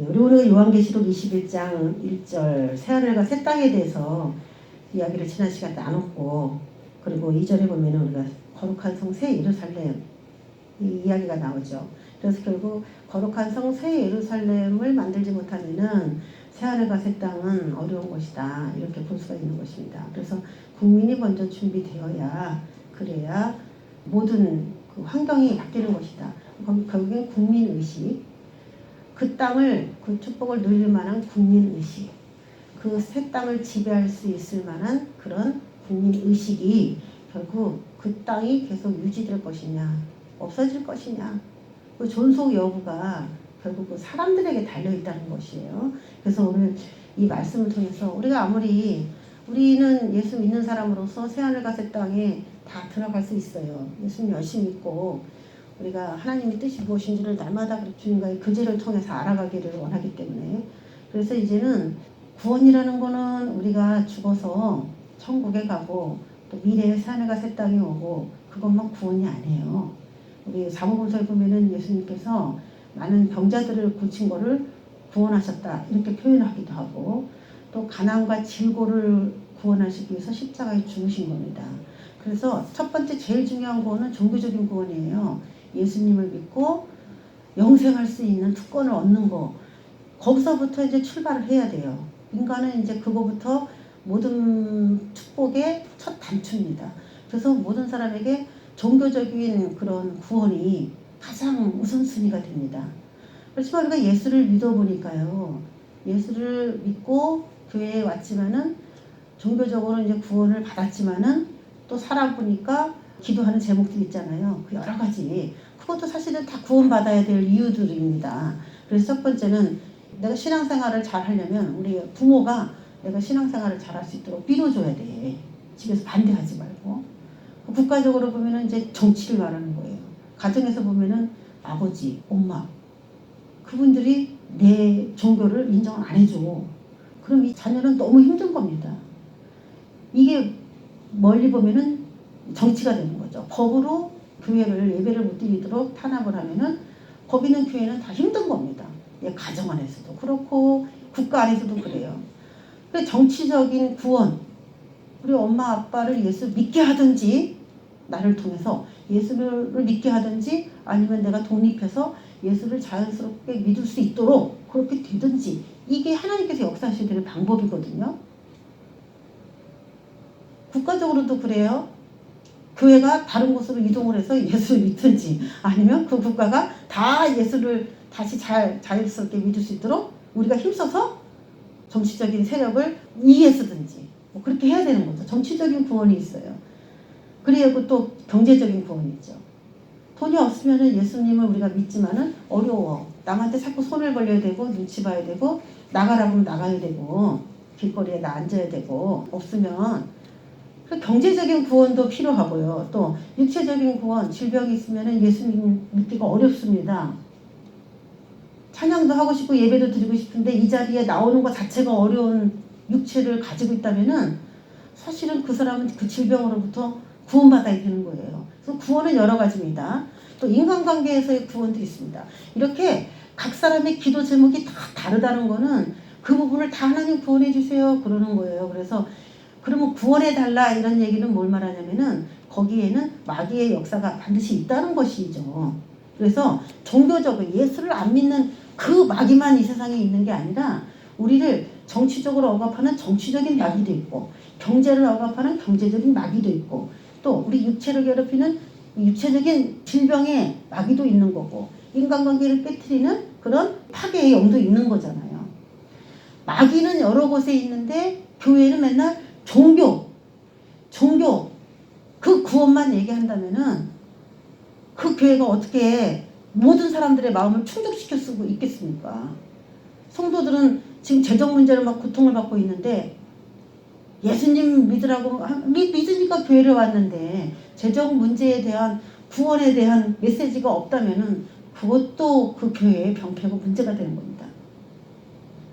우리는 요한계시록 21장 1절 새하늘과 새 땅에 대해서 이야기를 지난 시간에 나눴고, 그리고 2절에 보면 우리가 거룩한 성 새 예루살렘 이 이야기가 나오죠. 그래서 결국 거룩한 성 새 예루살렘을 만들지 못하면은 새하늘과 새 땅은 어려운 것이다, 이렇게 볼 수가 있는 것입니다. 그래서 국민이 먼저 준비되어야, 그래야 모든 그 환경이 바뀌는 것이다. 결국엔 국민의식, 그 땅을, 그 축복을 누릴 만한 국민의식, 그 새 땅을 지배할 수 있을 만한 그런 국민의식이 결국 그 땅이 계속 유지될 것이냐 없어질 것이냐, 그 존속 여부가 결국 그 사람들에게 달려있다는 것이에요. 그래서 오늘 이 말씀을 통해서 우리가 아무리, 우리는 예수 믿는 사람으로서 새하늘과 새 땅에 다 들어갈 수 있어요. 예수님 열심히 믿고 우리가 하나님의 뜻이 무엇인지를 날마다 주님과의 교제를 통해서 알아가기를 원하기 때문에, 그래서 이제는 구원이라는 거는 우리가 죽어서 천국에 가고 또 미래의 새하늘과 새 땅이 오고 그것만 구원이 아니에요. 우리 사복음서에 보면은 예수님께서 많은 병자들을 고친 거를 구원하셨다, 이렇게 표현하기도 하고, 또 가난과 질고를 구원하시기 위해서 십자가에 죽으신 겁니다. 그래서 첫 번째 제일 중요한 구원은 종교적인 구원이에요. 예수님을 믿고 영생할 수 있는 특권을 얻는 거, 거기서부터 이제 출발을 해야 돼요. 인간은 이제 그거부터 모든 축복의 첫 단추입니다. 그래서 모든 사람에게 종교적인 그런 구원이 가장 우선순위가 됩니다. 그렇지만 우리가 예수를 믿어보니까요, 예수를 믿고 교회에 왔지만은 종교적으로 이제 구원을 받았지만은 또 살아보니까 기도하는 제목들이 있잖아요. 그 여러 가지, 그것도 사실은 다 구원받아야 될 이유들입니다. 그래서 첫 번째는 내가 신앙생활을 잘 하려면 우리 부모가 내가 신앙생활을 잘 할 수 있도록 빌어줘야 돼. 집에서 반대하지 말고. 국가적으로 보면은 이제 정치를 말하는 거예요. 가정에서 보면은 아버지, 엄마, 그분들이 내 종교를 인정을 안 해줘. 그럼 이 자녀는 너무 힘든 겁니다. 이게 멀리 보면은 정치가 되는 거죠. 법으로 교회를, 예배를 못 드리도록 탄압을 하면은 법 있는 교회는 다 힘든 겁니다. 가정 안에서도 그렇고 국가 안에서도 그래요. 정치적인 구원, 우리 엄마 아빠를 예수 믿게 하든지, 나를 통해서 예수를 믿게 하든지, 아니면 내가 독립해서 예수를 자연스럽게 믿을 수 있도록 그렇게 되든지, 이게 하나님께서 역사하셔야 되는 방법이거든요. 국가적으로도 그래요. 교회가 다른 곳으로 이동을 해서 예수를 믿든지, 아니면 그 국가가 다 예수를 다시 자연스럽게 믿을 수 있도록 우리가 힘써서 정치적인 세력을 이기에 쓰든지, 뭐 그렇게 해야 되는 거죠. 정치적인 구원이 있어요. 그리고 또 경제적인 구원이 있죠. 돈이 없으면 예수님을 우리가 믿지만은 어려워. 남한테 자꾸 손을 벌려야 되고, 눈치 봐야 되고, 나가라 그러면 나가야 되고, 길거리에 나 앉아야 되고, 없으면 경제적인 구원도 필요하고요. 또 육체적인 구원, 질병이 있으면 예수님 믿기가 어렵습니다. 찬양도 하고 싶고 예배도 드리고 싶은데 이 자리에 나오는 것 자체가 어려운 육체를 가지고 있다면은 사실은 그 사람은 그 질병으로부터 구원받아야 되는 거예요. 그래서 구원은 여러 가지입니다. 또 인간관계에서의 구원도 있습니다. 이렇게 각 사람의 기도 제목이 다 다르다는 거는 그 부분을 다 하나님 구원해 주세요 그러는 거예요. 그래서 그러면 구원해 달라 이런 얘기는 뭘 말하냐면은 거기에는 마귀의 역사가 반드시 있다는 것이죠. 그래서 종교적으로 예수를 안 믿는 그 마귀만 이 세상에 있는 게 아니라 우리를 정치적으로 억압하는 정치적인 마귀도 있고, 경제를 억압하는 경제적인 마귀도 있고, 또 우리 육체를 괴롭히는 육체적인 질병의 마귀도 있는 거고, 인간관계를 깨트리는 그런 파괴의 영도 있는 거잖아요. 마귀는 여러 곳에 있는데 교회는 맨날 종교 그 구원만 얘기한다면은 그 교회가 어떻게 모든 사람들의 마음을 충족시킬 수 있겠습니까? 성도들은 지금 재정 문제로 막 고통을 받고 있는데 예수님 믿으라고 믿으니까 교회를 왔는데 재정 문제에 대한 구원에 대한 메시지가 없다면은 그것도 그 교회의 병폐고 문제가 되는 겁니다.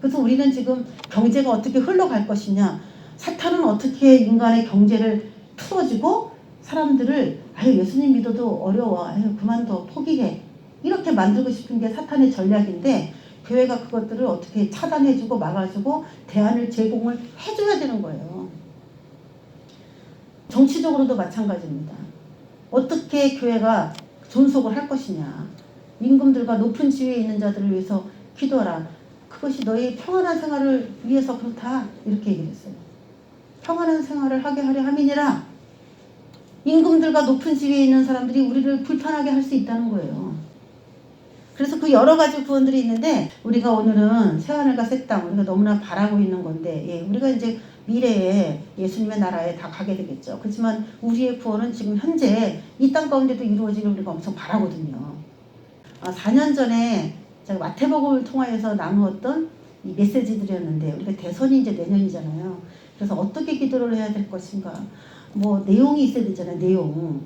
그래서 우리는 지금 경제가 어떻게 흘러갈 것이냐, 사탄은 어떻게 인간의 경제를 틀어지고 사람들을 예수님 믿어도 어려워, 그만둬, 포기해, 이렇게 만들고 싶은 게 사탄의 전략인데, 교회가 그것들을 어떻게 차단해주고 막아주고 대안을 제공을 해줘야 되는 거예요. 정치적으로도 마찬가지입니다. 어떻게 교회가 존속을 할 것이냐. 임금들과 높은 지위에 있는 자들을 위해서 기도하라. 그것이 너희 평안한 생활을 위해서 그렇다. 이렇게 얘기를 했어요. 평안한 생활을 하게 하려 함이니라. 임금들과 높은 지위에 있는 사람들이 우리를 불편하게 할 수 있다는 거예요. 그래서 그 여러 가지 구원들이 있는데 우리가 오늘은 새하늘과 새 땅 우리가 너무나 바라고 있는 건데 우리가 이제 미래에 예수님의 나라에 다 가게 되겠죠. 그렇지만 우리의 구원은 지금 현재 이 땅 가운데도 이루어지길 우리가 엄청 바라거든요. 4년 전에 제가 마태복음을 통하여서 나누었던 이 메시지들이었는데 우리가 대선이 이제 내년이잖아요. 그래서 어떻게 기도를 해야 될 것인가. 뭐 내용이 있어야 되잖아요. 내용.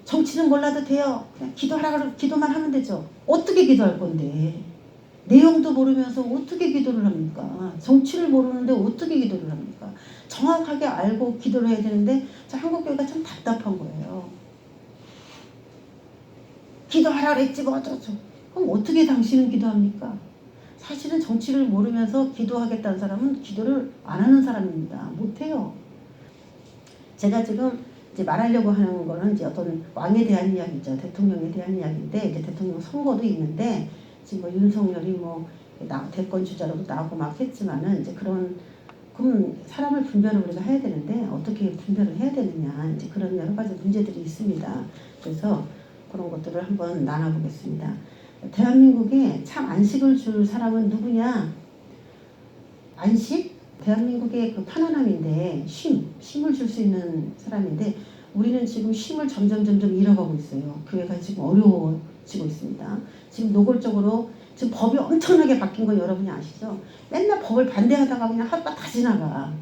정치는 몰라도 돼요. 그냥 기도만 하면 되죠. 어떻게 기도할 건데. 내용도 모르면서 어떻게 기도를 합니까? 정치를 모르는데 어떻게 기도를 합니까? 정확하게 알고 기도를 해야 되는데 한국교회가 참 답답한 거예요. 기도하라 그랬지 뭐 어쩌죠. 그럼 어떻게 당신은 기도합니까? 사실은 정치를 모르면서 기도하겠다는 사람은 기도를 안 하는 사람입니다. 못해요. 제가 지금 이제 말하려고 하는 거는 이제 어떤 왕에 대한 이야기죠. 대통령에 대한 이야기인데 이제 대통령 선거도 있는데 지금 뭐 윤석열이 뭐 대권 주자로도 나오고 막 했지만은 이제 그럼 사람을 분별을 우리가 해야 되는데 어떻게 분별을 해야 되느냐 이제 그런 여러 가지 문제들이 있습니다. 그래서 그런 것들을 한번 나눠보겠습니다. 대한민국에 참 안식을 줄 사람은 누구냐? 안식? 대한민국의 그 편안함인데 쉼을 줄 수 있는 사람인데 우리는 지금 쉼을 점점 잃어가고 있어요. 교회가 지금 어려워지고 있습니다. 지금 노골적으로 지금 법이 엄청나게 바뀐 건 여러분이 아시죠? 맨날 법을 반대하다가 그냥 하루가 다 지나가.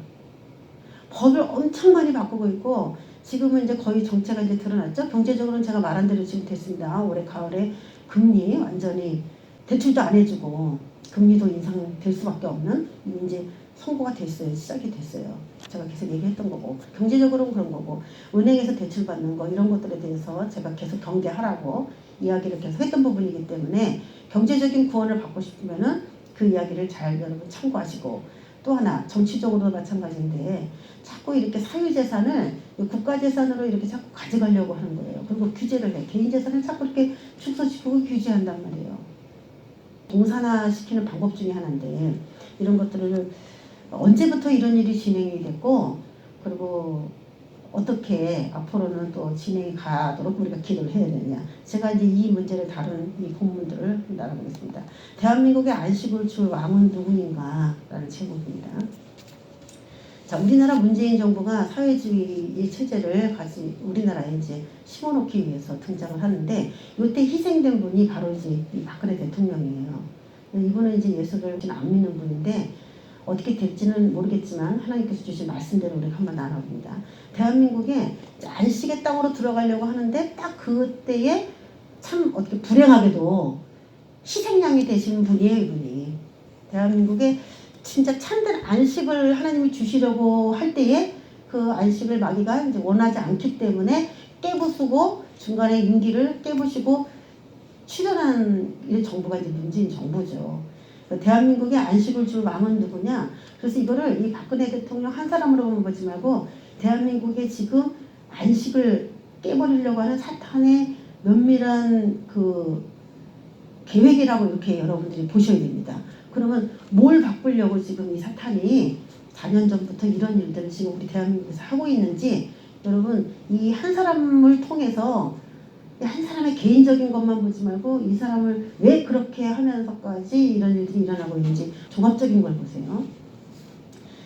법을 엄청 많이 바꾸고 있고 지금은 이제 거의 정체가 이제 드러났죠. 경제적으로는 제가 말한 대로 지금 됐습니다. 올해 가을에 금리 완전히 대출도 안 해주고 금리도 인상될 수밖에 없는 이제 선고가 됐어요. 시작이 됐어요. 제가 계속 얘기했던 거고 경제적으로는 그런 거고 은행에서 대출 받는 거 이런 것들에 대해서 제가 계속 경계하라고 이야기를 계속 했던 부분이기 때문에 경제적인 구원을 받고 싶으면은 그 이야기를 잘 여러분 참고하시고 또 하나 정치적으로도 마찬가지인데 자꾸 이렇게 사유재산을 국가재산으로 이렇게 자꾸 가져가려고 하는 거예요. 그리고 규제를 해. 개인재산을 자꾸 이렇게 축소시키고 규제한단 말이에요. 동산화시키는 방법 중에 하나인데 이런 것들을 언제부터 이런 일이 진행이 됐고 그리고 어떻게 앞으로는 또 진행이 가도록 우리가 기도를 해야 되느냐. 제가 이제 이 문제를 다룬 이 본문들을 나눠보겠습니다. 대한민국의 안식을 줄 왕은 누구인가? 라는 제목입니다. 자, 우리나라 문재인 정부가 사회주의 체제를 우리나라에 이제 심어놓기 위해서 등장을 하는데 이때 희생된 분이 바로 이제 이 박근혜 대통령이에요. 이분은 이제 예수를 안 믿는 분인데 어떻게 될지는 모르겠지만 하나님께서 주신 말씀대로 우리가 한번 나눠봅니다. 대한민국에 안식의 땅으로 들어가려고 하는데 딱 그때에 참 어떻게 불행하게도 희생양이 되시는 분이에요. 이분이. 대한민국에 진짜 참된 안식을 하나님이 주시려고 할 때에 그 안식을 마귀가 이제 원하지 않기 때문에 깨부수고 중간에 임기를 깨부시고 출연한 이 정부가 이제 문재인 정부죠. 대한민국의 안식을 줄 왕은 누구냐? 그래서 이거를 이 박근혜 대통령 한 사람으로 보지 말고 대한민국의 지금 안식을 깨버리려고 하는 사탄의 면밀한 그 계획이라고 이렇게 여러분들이 보셔야 됩니다. 그러면 뭘 바꾸려고 지금 이 사탄이 4년 전부터 이런 일들을 지금 우리 대한민국에서 하고 있는지 여러분 이 한 사람을 통해서 한 사람의 개인적인 것만 보지 말고 이 사람을 왜 그렇게 하면서까지 이런 일들이 일어나고 있는지 종합적인 걸 보세요.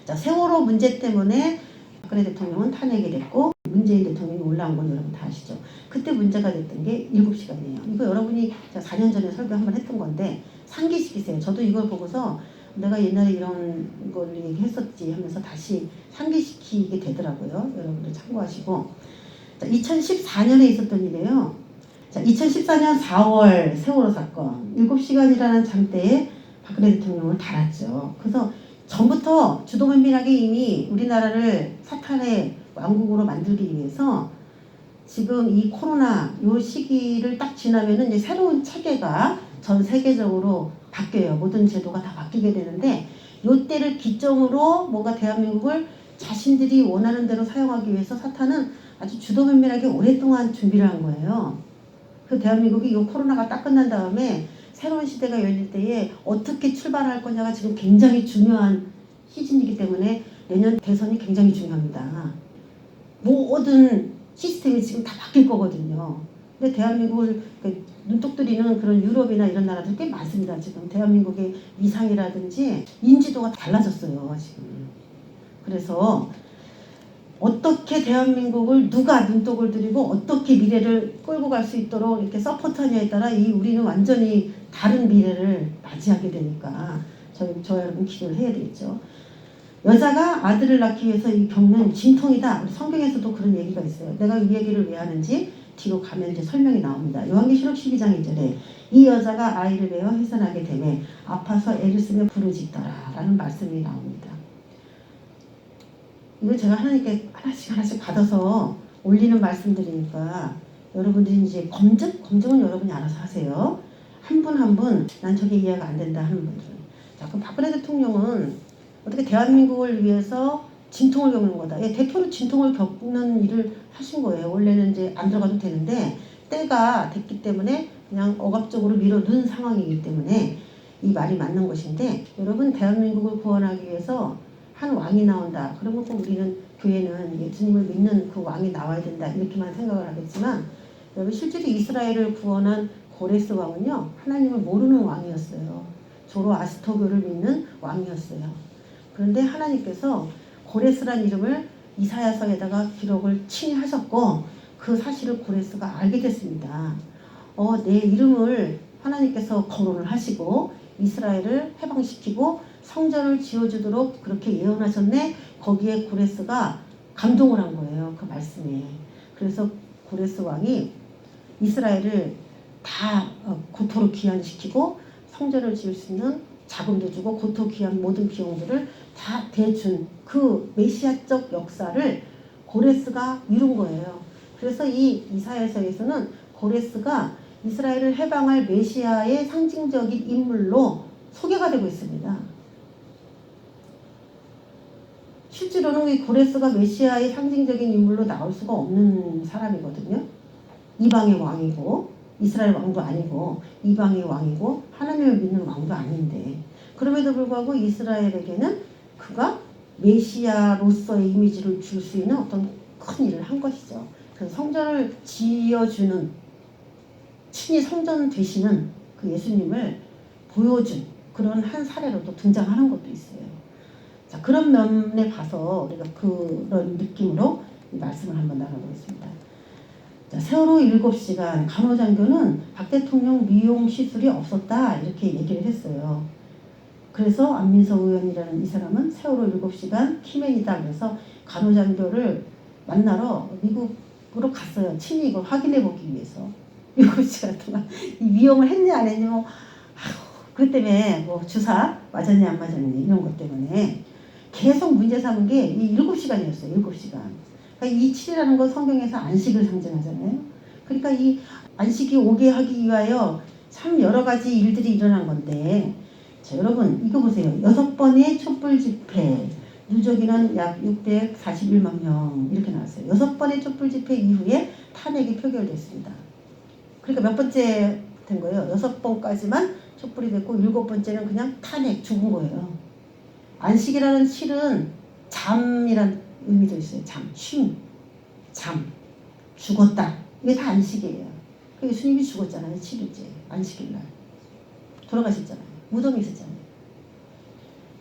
자, 세월호 문제 때문에 박근혜 대통령은 탄핵이 됐고 문재인 대통령이 올라온 건 여러분 다 아시죠. 그때 문제가 됐던 게 7시간이에요. 이거 여러분이 4년 전에 설교 한번 했던 건데 상기시키세요. 저도 이걸 보고서 내가 옛날에 이런 걸 얘기했었지 하면서 다시 상기시키게 되더라고요. 여러분들 참고하시고. 자, 2014년에 있었던 일이에요. 자, 2014년 4월 세월호 사건 7시간이라는 장대에 박근혜 대통령을 달았죠. 그래서 전부터 주도면밀하게 이미 우리나라를 사탄의 왕국으로 만들기 위해서 지금 이 코로나 요 시기를 딱 지나면은 이제 새로운 체계가 전 세계적으로 바뀌어요. 모든 제도가 다 바뀌게 되는데 요때를 기점으로 뭔가 대한민국을 자신들이 원하는 대로 사용하기 위해서 사탄은 아주 주도면밀하게 오랫동안 준비를 한 거예요. 그 대한민국이 이 코로나가 딱 끝난 다음에 새로운 시대가 열릴 때에 어떻게 출발할 거냐가 지금 굉장히 중요한 시즌이기 때문에 내년 대선이 굉장히 중요합니다. 모든 시스템이 지금 다 바뀔 거거든요. 근데 대한민국을 눈독 들이는 그런 유럽이나 이런 나라들 꽤 많습니다. 지금 대한민국의 위상이라든지 인지도가 달라졌어요. 지금. 그래서 어떻게 대한민국을 누가 눈독을 들이고 어떻게 미래를 끌고 갈 수 있도록 이렇게 서포트하냐에 따라 우리는 완전히 다른 미래를 맞이하게 되니까 저와 여러분 기도를 해야 되겠죠. 여자가 아들을 낳기 위해서 겪는 진통이다. 성경에서도 그런 얘기가 있어요. 내가 이 얘기를 왜 하는지 뒤로 가면 이제 설명이 나옵니다. 요한계시록 12장 2절에 이 여자가 아이를 베어 해산하게 되매 아파서 애를 쓰며 부르짖더라 라는 말씀이 나옵니다. 이거 제가 하나님께 하나씩 받아서 올리는 말씀드리니까 여러분들이 이제 검증은 여러분이 알아서 하세요. 한 분 한 분 난 저게 이해가 안 된다 하는 분들은. 자, 그럼 박근혜 대통령은 어떻게 대한민국을 위해서 진통을 겪는 거다. 예, 대표로 진통을 겪는 일을 하신 거예요. 원래는 이제 안 들어가도 되는데 때가 됐기 때문에 그냥 억압적으로 밀어넣은 상황이기 때문에 이 말이 맞는 것인데 여러분 대한민국을 구원하기 위해서 한 왕이 나온다. 그러면 꼭 우리는 교회는 예수님을 믿는 그 왕이 나와야 된다. 이렇게만 생각을 하겠지만 여러분 실제로 이스라엘을 구원한 고레스 왕은요. 하나님을 모르는 왕이었어요. 조로아스터교를 믿는 왕이었어요. 그런데 하나님께서 고레스란 이름을 이사야서에다가 기록을 친히 하셨고 그 사실을 고레스가 알게 됐습니다. 내 이름을 하나님께서 거론을 하시고 이스라엘을 해방시키고 성전을 지어주도록 그렇게 예언하셨네. 거기에 고레스가 감동을 한 거예요. 그 말씀에. 그래서 고레스 왕이 이스라엘을 다 고토로 귀환시키고 성전을 지을 수 있는 자금도 주고 고토 귀환 모든 비용들을 다 대준 그 메시아적 역사를 고레스가 이룬 거예요. 그래서 이 이사야서에서는 고레스가 이스라엘을 해방할 메시아의 상징적인 인물로 소개가 되고 있습니다. 실제로는 이 고레스가 메시아의 상징적인 인물로 나올 수가 없는 사람이거든요. 이방의 왕이고 이스라엘 왕도 아니고 이방의 왕이고 하나님을 믿는 왕도 아닌데 그럼에도 불구하고 이스라엘에게는 그가 메시아로서의 이미지를 줄 수 있는 어떤 큰 일을 한 것이죠. 그 성전을 지어주는 친히 성전 되시는 그 예수님을 보여준 그런 한 사례로 또 등장하는 것도 있어요. 자, 그런 면에 봐서 우리가 그런 느낌으로 이 말씀을 한번 나눠보겠습니다. 자, 세월호 7시간 간호장교는 박 대통령 미용 시술이 없었다 이렇게 얘기를 했어요. 그래서 안민석 의원이라는 이 사람은 세월호 7시간 키맨이다 그래서 간호장교를 만나러 미국으로 갔어요. 친히 이걸 확인해 보기 위해서 7시간 동안 이 미용을 했니 안 했니 뭐 그것 때문에 뭐 주사 맞았니 안 맞았니 이런 것 때문에 계속 문제 삼은 게 이 7시간이었어요. 7시간. 그러니까 이 7이라는 건 성경에서 안식을 상징하잖아요. 그러니까 이 안식이 오게 하기 위하여 참 여러 가지 일들이 일어난 건데 자, 여러분 이거 보세요. 6번의 촛불 집회 누적인원 약 641만 명 이렇게 나왔어요. 6번의 촛불 집회 이후에 탄핵이 표결됐습니다. 그러니까 몇 번째 된 거예요? 6번까지만 촛불이 됐고 7번째는 그냥 탄핵 죽은 거예요. 안식이라는 실은 잠이란 의미도 있어요. 잠, 쉼, 잠, 죽었다. 이게 다 안식이에요. 예수님이 죽었잖아요. 7일째 안식일날 돌아가셨잖아요. 무덤에 있었잖아요.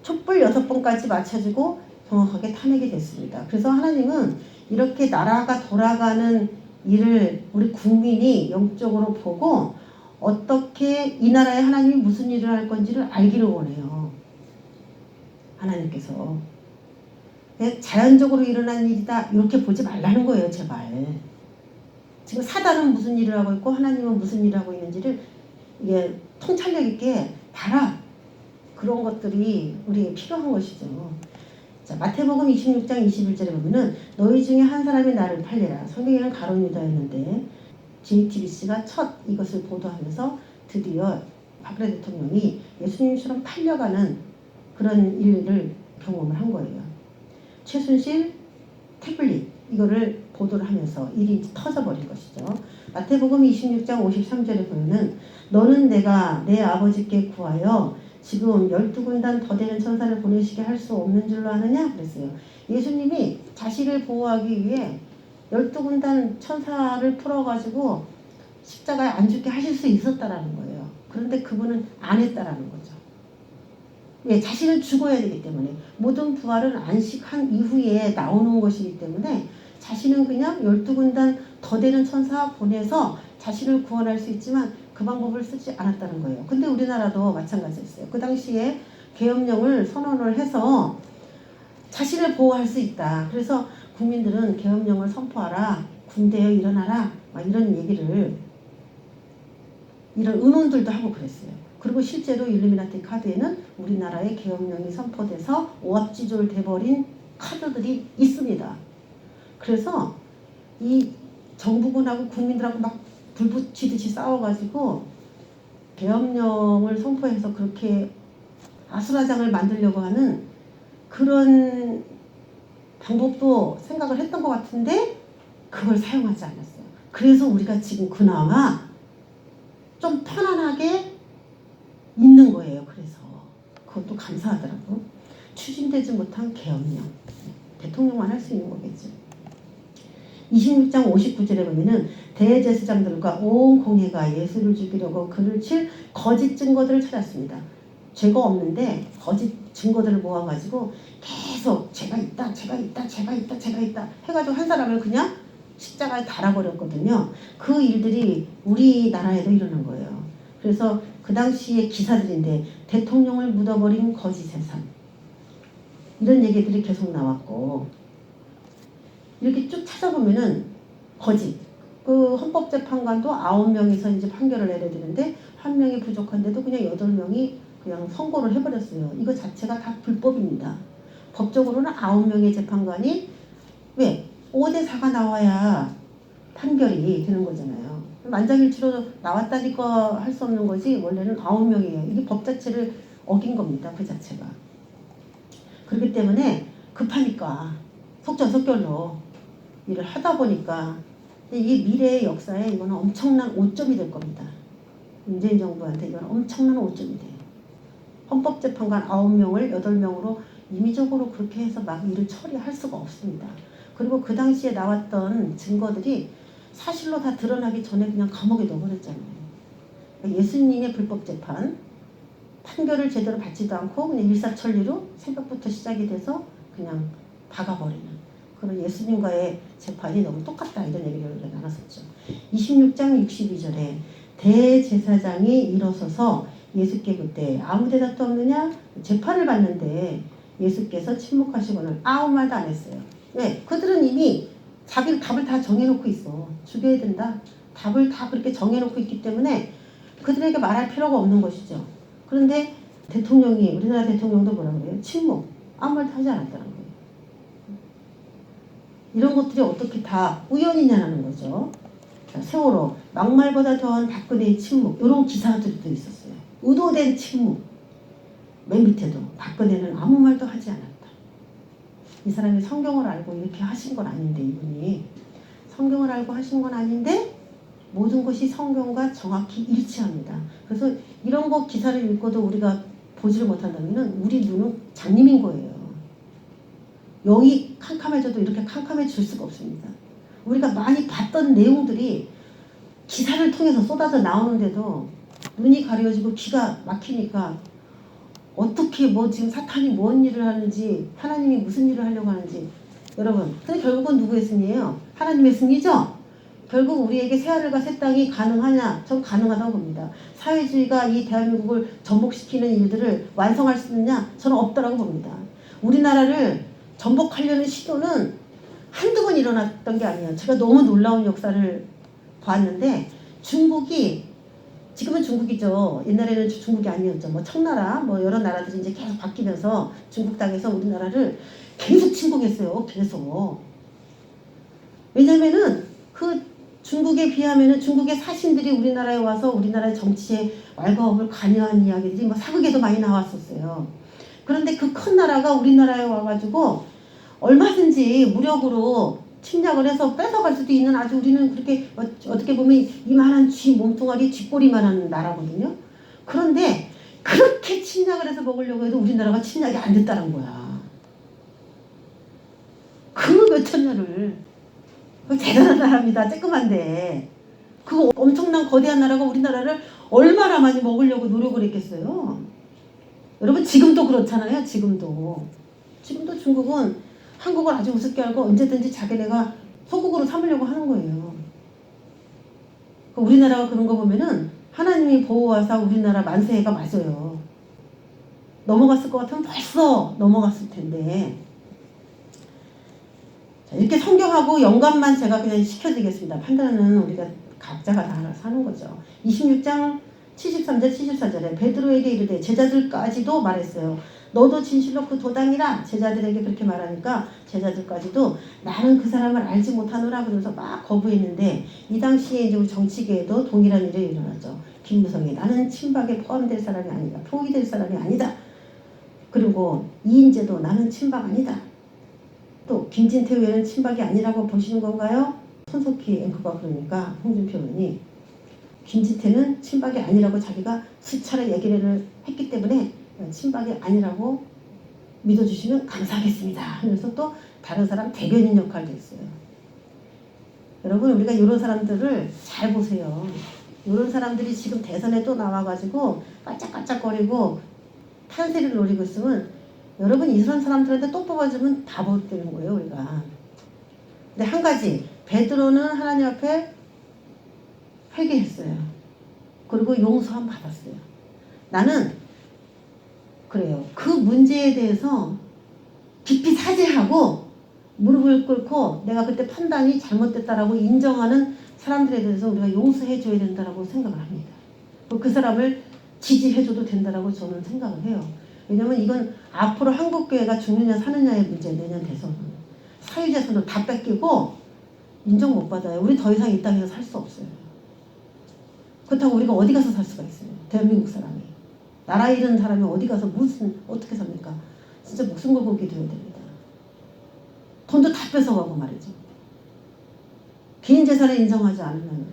촛불 6번까지 맞춰지고 정확하게 탄핵이 됐습니다. 그래서 하나님은 이렇게 나라가 돌아가는 일을 우리 국민이 영적으로 보고 어떻게 이 나라에 하나님이 무슨 일을 할 건지를 알기를 원해요. 하나님께서 자연적으로 일어난 일이다 이렇게 보지 말라는 거예요. 제발. 지금 사단은 무슨 일을 하고 있고 하나님은 무슨 일을 하고 있는지를 이게 통찰력 있게 봐라. 그런 것들이 우리에게 필요한 것이죠. 자, 마태복음 26장 21절에 보면은 너희 중에 한 사람이 나를 팔리라. 성경에는 가룟 유다였는데 JTBC가 첫 이것을 보도하면서 드디어 박근혜 대통령이 예수님처럼 팔려가는 그런 일을 경험을 한 거예요. 최순실 태블릿 이거를 보도를 하면서 일이 터져버린 것이죠. 마태복음 26장 53절에 보면은 너는 내가 내 아버지께 구하여 지금 12군단 더 되는 천사를 보내시게 할 수 없는 줄로 아느냐? 그랬어요. 예수님이 자신을 보호하기 위해 12군단 천사를 풀어가지고 십자가에 안 죽게 하실 수 있었다라는 거예요. 그런데 그분은 안 했다라는 거죠. 예, 자신은 죽어야 되기 때문에 모든 부활은 안식한 이후에 나오는 것이기 때문에 자신은 그냥 12군단 더 되는 천사 보내서 자신을 구원할 수 있지만 그 방법을 쓰지 않았다는 거예요. 근데 우리나라도 마찬가지였어요. 그 당시에 계엄령을 선언을 해서 자신을 보호할 수 있다. 그래서 국민들은 계엄령을 선포하라. 군대여 일어나라. 막 이런 얘기를 이런 의논들도 하고 그랬어요. 그리고 실제로 일루미나티 카드에는 우리나라의 계엄령이 선포돼서 오합지졸 돼버린 카드들이 있습니다. 그래서 이 정부군하고 국민들하고 막 불붙이듯이 싸워가지고 계엄령을 선포해서 그렇게 아수라장을 만들려고 하는 그런 방법도 생각을 했던 것 같은데 그걸 사용하지 않았어요. 그래서 우리가 지금 그나마 좀 편안하게 있는 거예요. 그래서 그것도 감사하더라고. 추진되지 못한 계엄령. 대통령만 할 수 있는 거겠죠. 26장 59절에 보면은 대제사장들과 온 공회가 예수를 죽이려고 그를 칠 거짓 증거들을 찾았습니다. 죄가 없는데 거짓 증거들을 모아가지고 계속 제가 있다 해가지고 한 사람을 그냥 십자가에 달아버렸거든요. 그 일들이 우리나라에도 일어난 거예요. 그래서 그 당시의 기사들인데 대통령을 묻어버린 거짓 세상 이런 얘기들이 계속 나왔고 이렇게 쭉 찾아보면은 거짓 그 헌법재판관도 9명이서 이제 판결을 내려야 되는데 1명이 부족한데도 그냥 8명이 그냥 선고를 해버렸어요. 이거 자체가 다 불법입니다. 법적으로는 9명의 재판관이 왜? 5대4가 나와야 판결이 되는 거잖아요. 만장일치로 나왔다니까 할 수 없는 거지 원래는 9명이에요. 이게 법 자체를 어긴 겁니다. 그 자체가. 그렇기 때문에 급하니까 속전속결로 일을 하다 보니까 이 미래의 역사에 이거는 엄청난 오점이 될 겁니다. 문재인 정부한테 이건 엄청난 오점이 돼요. 헌법재판관 9명을 8명으로 임의적으로 그렇게 해서 막 일을 처리할 수가 없습니다. 그리고 그 당시에 나왔던 증거들이 사실로 다 드러나기 전에 그냥 감옥에 넣어버렸잖아요. 그러니까 예수님의 불법재판 판결을 제대로 받지도 않고 그냥 일사천리로 새벽부터 시작이 돼서 그냥 박아버리는 그런 예수님과의 재판이 너무 똑같다 이런 얘기를 나눴었죠. 26장 62절에 대제사장이 일어서서 예수께 그때 아무 대답도 없느냐 재판을 받는데 예수께서 침묵하시고는 아무 말도 안 했어요. 왜? 그들은 이미 자기 답을 다 정해놓고 있어. 죽여야 된다. 답을 다 그렇게 정해놓고 있기 때문에 그들에게 말할 필요가 없는 것이죠. 그런데 대통령이 우리나라 대통령도 뭐라 그래요? 침묵. 아무 말도 하지 않았다는 거예요. 이런 것들이 어떻게 다 우연이냐는 거죠. 자, 세월호 막말보다 더한 박근혜의 침묵 이런 기사들도 있었어요. 의도된 침묵. 맨 밑에도 박근혜는 아무 말도 하지 않았다. 이 사람이 성경을 알고 이렇게 하신 건 아닌데 이분이 성경을 알고 하신 건 아닌데 모든 것이 성경과 정확히 일치합니다. 그래서 이런 거 기사를 읽고도 우리가 보지를 못한다면 우리 눈은 장님인 거예요. 영이 캄캄해져도 이렇게 캄캄해질 수가 없습니다. 우리가 많이 봤던 내용들이 기사를 통해서 쏟아져 나오는데도 눈이 가려지고 귀가 막히니까 어떻게 뭐 지금 사탄이 뭔 일을 하는지 하나님이 무슨 일을 하려고 하는지 여러분 근데 결국은 누구의 승리예요? 하나님의 승리죠? 결국 우리에게 새하늘과 새 땅이 가능하냐? 전 가능하다고 봅니다. 사회주의가 이 대한민국을 전복시키는 일들을 완성할 수 있느냐? 저는 없다라고 봅니다. 우리나라를 전복하려는 시도는 한두 번 일어났던 게 아니에요. 제가 너무 놀라운 역사를 봤는데 중국이 지금은 중국이죠. 옛날에는 중국이 아니었죠. 뭐 청나라, 뭐 여러 나라들이 이제 계속 바뀌면서 중국 땅에서 우리나라를 계속 침공했어요. 계속. 왜냐면은 그 중국에 비하면은 중국의 사신들이 우리나라에 와서 우리나라의 정치에 왈가왈부를 관여한 이야기들이 뭐 사극에도 많이 나왔었어요. 그런데 그 큰 나라가 우리나라에 와가지고 얼마든지 무력으로 침략을 해서 뺏어갈 수도 있는 아주 우리는 그렇게 어떻게 보면 이만한 쥐 몸뚱아리 쥐꼬리만한 나라거든요. 그런데 그렇게 침략을 해서 먹으려고 해도 우리나라가 침략이 안 됐다는 거야. 그 몇천 년을. 대단한 나라입니다. 쬐끄만데. 그 엄청난 거대한 나라가 우리나라를 얼마나 많이 먹으려고 노력을 했겠어요. 여러분 지금도 그렇잖아요. 지금도 중국은 한국을 아주 우습게 알고 언제든지 자기네가 소국으로 삼으려고 하는 거예요. 우리나라가 그런 거 보면은 하나님이 보호하사 우리나라 만세가 맞아요. 넘어갔을 것 같으면 벌써 넘어갔을 텐데. 자, 이렇게 성경하고 연관만 제가 그냥 시켜드리겠습니다. 판단은 우리가 각자가 다 알아서 하는 거죠. 26장 73절 74절에 베드로에게 이르되 제자들까지도 말했어요. 너도 진실로 그 도당이라. 제자들에게 그렇게 말하니까 제자들까지도 나는 그 사람을 알지 못하노라 그러면서 막 거부했는데, 이 당시에 이제 우리 정치계에도 동일한 일이 일어나죠. 김무성이 나는 친박에 포함될 사람이 아니다. 포위될 사람이 아니다. 그리고 이인재도 나는 친박 아니다. 또 김진태 의원은 친박이 아니라고 보시는 건가요? 손석희 앵커가 그러니까 홍준표 의원이 김진태는 친박이 아니라고 자기가 수차례 얘기를 했기 때문에 친박이 아니라고 믿어주시면 감사하겠습니다 하면서 또 다른 사람 대변인 역할도 했어요. 여러분 우리가 이런 사람들을 잘 보세요. 이런 사람들이 지금 대선에 또 나와가지고 깔짝깔짝거리고 탄세를 노리고 있으면 여러분 이런 사람들한테 또 뽑아주면 다 버릇되는 거예요 우리가. 근데 한 가지, 베드로는 하나님 앞에 회개했어요. 그리고 용서함 받았어요. 나는 그래요. 그 문제에 대해서 깊이 사죄하고 무릎을 꿇고 내가 그때 판단이 잘못됐다라고 인정하는 사람들에 대해서 우리가 용서해 줘야 된다라고 생각을 합니다. 그 사람을 지지해줘도 된다라고 저는 생각을 해요. 왜냐면 이건 앞으로 한국교회가 죽느냐 사느냐의 문제. 내년 대선은 사유재산도 다 뺏기고 인정 못 받아요. 우리 더 이상 이 땅에서 살 수 없어요. 그렇다고 우리가 어디 가서 살 수가 있어요. 대한민국 사람이. 나라 잃은 사람이 어디 가서 어떻게 삽니까? 진짜 목숨 걸고 기도해야 됩니다. 돈도 다 뺏어가고 말이죠. 개인 재산을 인정하지 않으면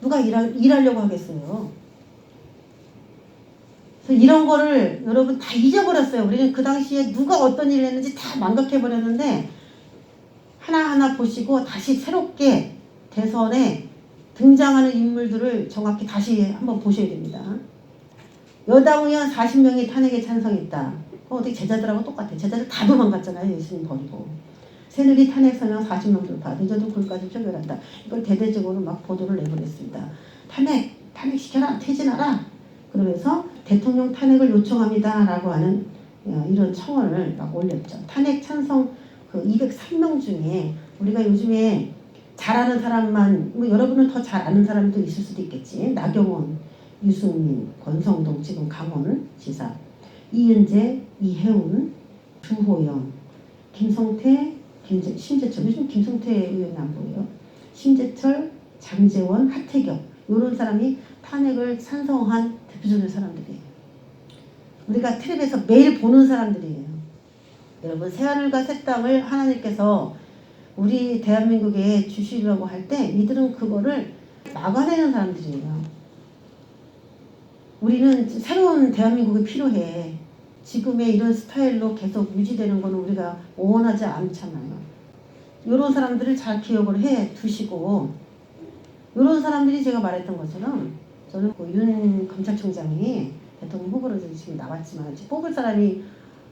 누가 일하려고 하겠어요. 그래서 이런 거를 여러분 다 잊어버렸어요. 우리는 그 당시에 누가 어떤 일을 했는지 다 망각해버렸는데 하나하나 보시고 다시 새롭게 대선에 등장하는 인물들을 정확히 다시 한번 보셔야 됩니다. 여당 의원 40명이 탄핵에 찬성했다. 어떻게 제자들하고 똑같아. 제자들 다 도망갔잖아요. 예수님 버리고. 새누리 탄핵 성명 40명 돌파. 늦어도 불까지 표결한다. 이걸 대대적으로 막 보도를 내보냈습니다. 탄핵시켜라. 퇴진하라. 그러면서 대통령 탄핵을 요청합니다. 라고 하는 이런 청원을 막 올렸죠. 탄핵 찬성 그 203명 중에 우리가 요즘에 잘 아는 사람만, 뭐 여러분은 더 잘 아는 사람도 있을 수도 있겠지. 나경원, 유승민, 권성동, 지금 강원 지사, 이은재, 이혜훈, 주호영, 김성태, 심재철, 요즘 김성태 의원이 안 보여요. 심재철, 장재원, 하태경, 이런 사람이 탄핵을 찬성한 대표적인 사람들이에요. 우리가 텔레비에서 매일 보는 사람들이에요. 여러분 새하늘과 새 땅을 하나님께서 우리 대한민국에 주시려고 할 때 이들은 그거를 막아내는 사람들이에요. 우리는 새로운 대한민국이 필요해. 지금의 이런 스타일로 계속 유지되는 거는 우리가 원하지 않잖아요. 이런 사람들을 잘 기억을 해 두시고, 이런 사람들이 제가 말했던 것처럼 저는 윤 검찰총장이 대통령 후보로 지금 나왔지만 뽑을 사람이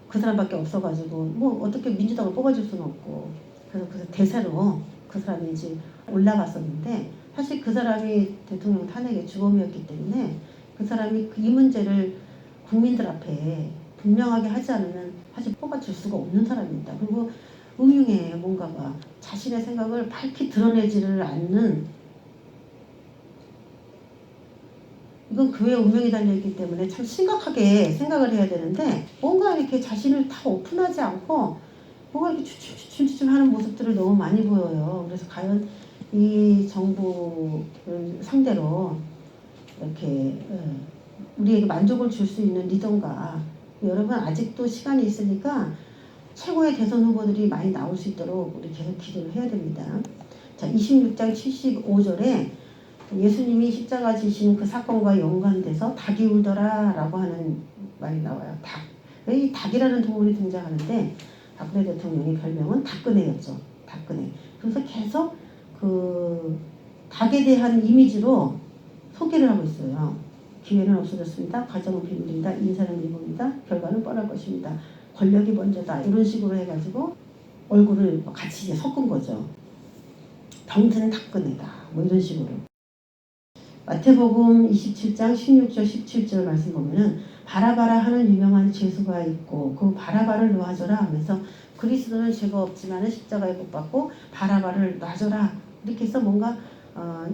그 사람밖에 없어가지고 뭐 어떻게 민주당을 뽑아줄 수는 없고, 그래서 대세로 그 사람이 이제 올라갔었는데, 사실 그 사람이 대통령 탄핵의 주범이었기 때문에 그 사람이 이 문제를 국민들 앞에 분명하게 하지 않으면 사실 뽑아줄 수가 없는 사람입니다. 그리고 음흉해. 뭔가가 자신의 생각을 밝히 드러내지를 않는, 이건 교회에 운명이 달려있기 때문에 참 심각하게 생각을 해야 되는데, 뭔가 이렇게 자신을 다 오픈하지 않고 뭔가 이렇게 주춤주춤 하는 모습들을 너무 많이 보여요. 그래서 과연 이 정부를 상대로 이렇게 우리에게 만족을 줄 수 있는 리더인가. 여러분 아직도 시간이 있으니까 최고의 대선 후보들이 많이 나올 수 있도록 우리 계속 기도를 해야 됩니다. 자, 26장 75절에 예수님이 십자가 지시는 그 사건과 연관돼서 닭이 울더라 라고 하는 말이 나와요. 닭. 이 닭이라는 동물이 등장하는데 박근혜 대통령의 별명은 닭근혜였죠. 닭근혜. 그래서 계속 그 닭에 대한 이미지로 소개를 하고 있어요. 기회는 없어졌습니다. 과정은 비밀입니다. 인사는 미국입니다. 결과는 뻔할 것입니다. 권력이 먼저다. 이런 식으로 해가지고 얼굴을 같이 이제 섞은 거죠. 병든 닭근혜다. 뭐 이런 식으로. 마태복음 27장 16절 17절 말씀 보면은 바라바라 하는 유명한 죄수가 있고 그 바라바를 놓아줘라 하면서 그리스도는 죄가 없지만 십자가에 못 박고 바라바를 놔줘라 이렇게 해서 뭔가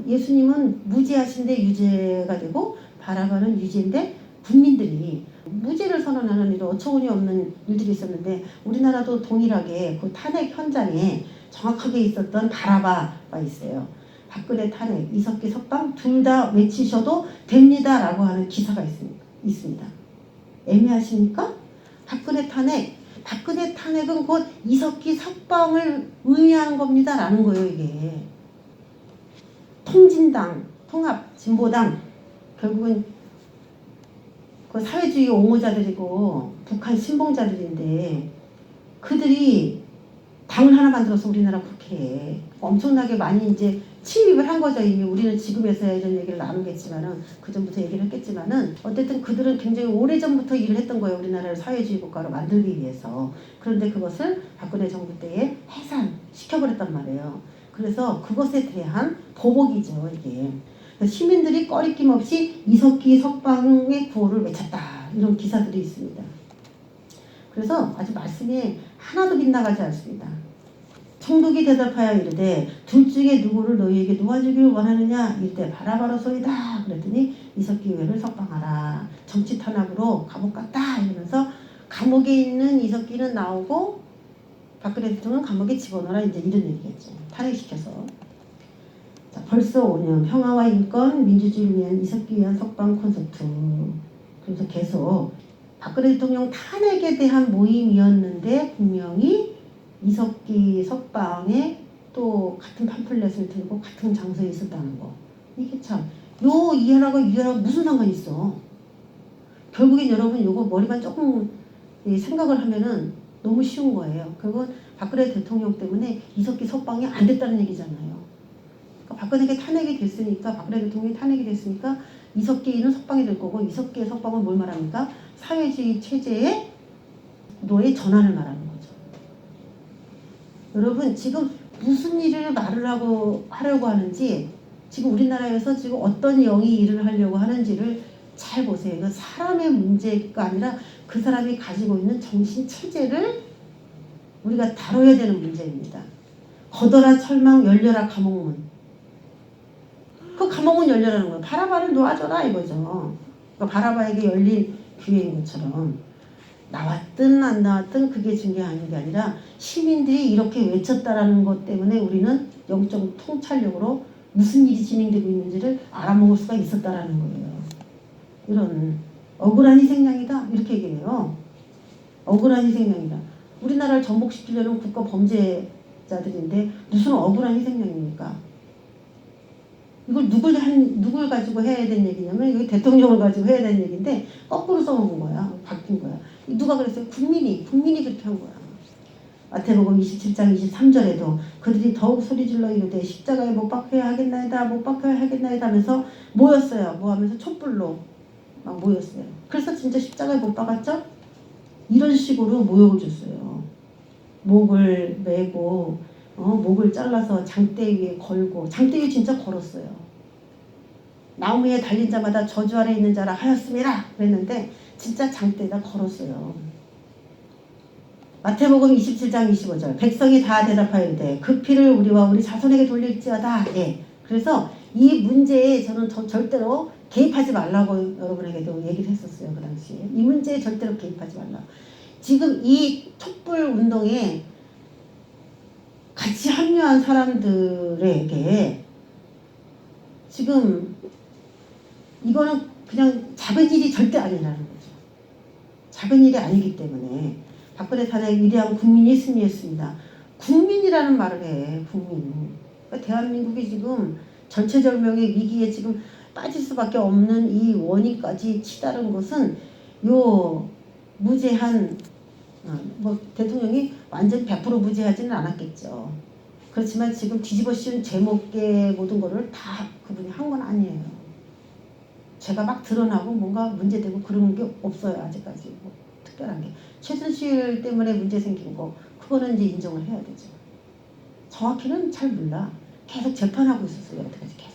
예수님은 무죄하신데 유죄가 되고 바라바는 유죄인데 국민들이 무죄를 선언하는 이런 어처구니 없는 일들이 있었는데 우리나라도 동일하게 그 탄핵 현장에 정확하게 있었던 바라바가 있어요. 박근혜 탄핵, 이석기 석방 둘 다 외치셔도 됩니다라고 하는 기사가 있습니다. 애매하십니까? 박근혜 탄핵은 곧 이석기 석방을 의미하는 겁니다라는 거예요. 이게 통진당, 통합, 진보당 결국은 그 사회주의 옹호자들이고 북한 신봉자들인데 그들이 당을 하나 만들어서 우리나라 국회에 엄청나게 많이 이제 침입을 한 거죠. 이미 우리는 지금에서야 이런 얘기를 나누겠지만은 그 전부터 얘기를 했겠지만은 어쨌든 그들은 굉장히 오래전부터 일을 했던 거예요. 우리나라를 사회주의 국가로 만들기 위해서. 그런데 그것을 박근혜 정부 때에 해산시켜버렸단 말이에요. 그래서 그것에 대한 보복이죠. 이게. 시민들이 꺼리낌 없이 이석기 석방의 구호를 외쳤다. 이런 기사들이 있습니다. 그래서 아주 말씀이 하나도 빗나가지 않습니다. 총독이 대답하여 이르되 둘 중에 누구를 너희에게 놓아주기를 원하느냐 이르되 바라바로소이다. 그랬더니 이석기 의원을 석방하라. 정치 탄압으로 감옥 갔다 이러면서 감옥에 있는 이석기는 나오고 박근혜 대통령은 감옥에 집어넣어라 이제 이런 얘기겠죠. 탄핵시켜서. 자, 벌써 5년 평화와 인권 민주주의를 위한 이석기 위한 석방 콘서트. 그래서 계속 박근혜 대통령 탄핵에 대한 모임이었는데 분명히 이석기 석방에 또 같은 팜플렛을 들고 같은 장소에 있었다는 거. 이게 참 요 이해하고 무슨 상관이 있어. 결국엔 여러분 요거 머리만 조금 생각을 하면은 너무 쉬운 거예요. 결국은 박근혜 대통령 때문에 이석기 석방이 안 됐다는 얘기잖아요. 그러니까 박근혜가 탄핵이 됐으니까 박근혜 대통령이 탄핵이 됐으니까 이석기는 석방이 될 거고 이석기의 석방은 뭘 말합니까? 사회주의 체제의 노예 전환을 말하는 거죠. 여러분 지금 무슨 일을 말을 하려고 하는지 지금 우리나라에서 지금 어떤 영이 일을 하려고 하는지를 잘 보세요. 이건 사람의 문제가 아니라 그 사람이 가지고 있는 정신 체제를 우리가 다뤄야 되는 문제입니다. 거둬라 철망 열려라 감옥문. 그 감옥문 열려라는 거예요. 바라바를 놓아줘라 이거죠. 그러니까 바라바에게 열린 기회인 것처럼 나왔든 안 나왔든 그게 중요한 게 아니라 시민들이 이렇게 외쳤다라는 것 때문에 우리는 영적 통찰력으로 무슨 일이 진행되고 있는지를 알아먹을 수가 있었다라는 거예요. 이런 억울한 희생양이다 이렇게 얘기해요. 억울한 희생양이다. 우리나라를 전복시키려는 국가 범죄자들인데 무슨 억울한 희생양입니까? 이걸 누굴 가지고 해야 되는 얘기냐면 여기 대통령을 가지고 해야 되는 얘기인데 거꾸로 써먹은 거야. 바뀐 거야. 누가 그랬어요? 국민이 그렇게 한 거야. 마태복음 27장 23절에도 그들이 더욱 소리질러 이르되 십자가에 못 박혀야 하겠나이다 못 박혀야 하겠나이다 하면서 모였어요. 뭐 하면서 촛불로 막 모였어요. 그래서 진짜 십자가에 못 박았죠? 이런 식으로 모욕을 줬어요. 목을 메고 목을 잘라서 장대 위에 걸고 장대 위에 진짜 걸었어요. 나무에 달린 자마다 저주 아래 있는 자라 하였음이라 그랬는데 진짜 장대에다 걸었어요. 마태복음 27장 25절 백성이 다 대답하였되 그 피를 우리와 우리 자손에게 돌릴지어다. 예. 그래서 이 문제에 저는 절대로 개입하지 말라고 여러분에게도 얘기를 했었어요. 그 당시에. 이 문제에 절대로 개입하지 말라. 지금 이 촛불 운동에 같이 합류한 사람들에게 지금 이거는 그냥 작은 일이 절대 아니라는 거죠. 작은 일이 아니기 때문에 박근혜 탄핵 위대한 국민이 승리했습니다. 국민이라는 말을 해. 국민. 그러니까 대한민국이 지금 절체절명의 위기에 지금 빠질 수밖에 없는 이 원인까지 치달은 것은 요 무죄한 뭐 대통령이 완전 100% 무죄하지는 않았겠죠. 그렇지만 지금 뒤집어 씌운 제목의 모든 거를 다 그분이 한 건 아니에요. 제가 막 드러나고 뭔가 문제되고 그런 게 없어요. 아직까지 뭐 특별한 게. 최순실 때문에 문제 생긴 거 그거는 이제 인정을 해야 되죠. 정확히는 잘 몰라. 계속 재판하고 있었어요. 여태까지 계속.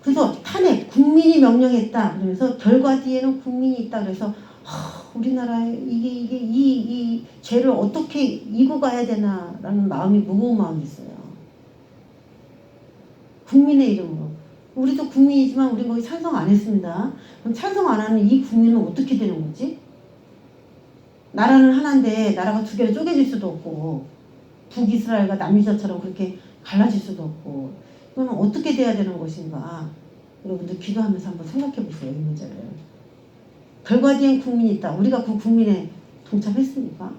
그래서 탄핵 국민이 명령했다. 그러면서 결과 뒤에는 국민이 있다. 그래서 우리나라에 이게 이 죄를 어떻게 이고 가야 되나라는 마음이 무거운 마음이 있어요. 국민의 이름으로. 우리도 국민이지만 우리 거기 찬성 안 했습니다. 그럼 찬성 안 하는 이 국민은 어떻게 되는 거지? 나라는 하나인데 나라가 두 개로 쪼개질 수도 없고 북이스라엘과 남유다처럼 그렇게 갈라질 수도 없고 이거는 어떻게 돼야 되는 것인가? 여러분들 기도하면서 한번 생각해 보세요. 이 문제를. 결과 뒤엔 국민이 있다. 우리가 그 국민에 동참했습니까?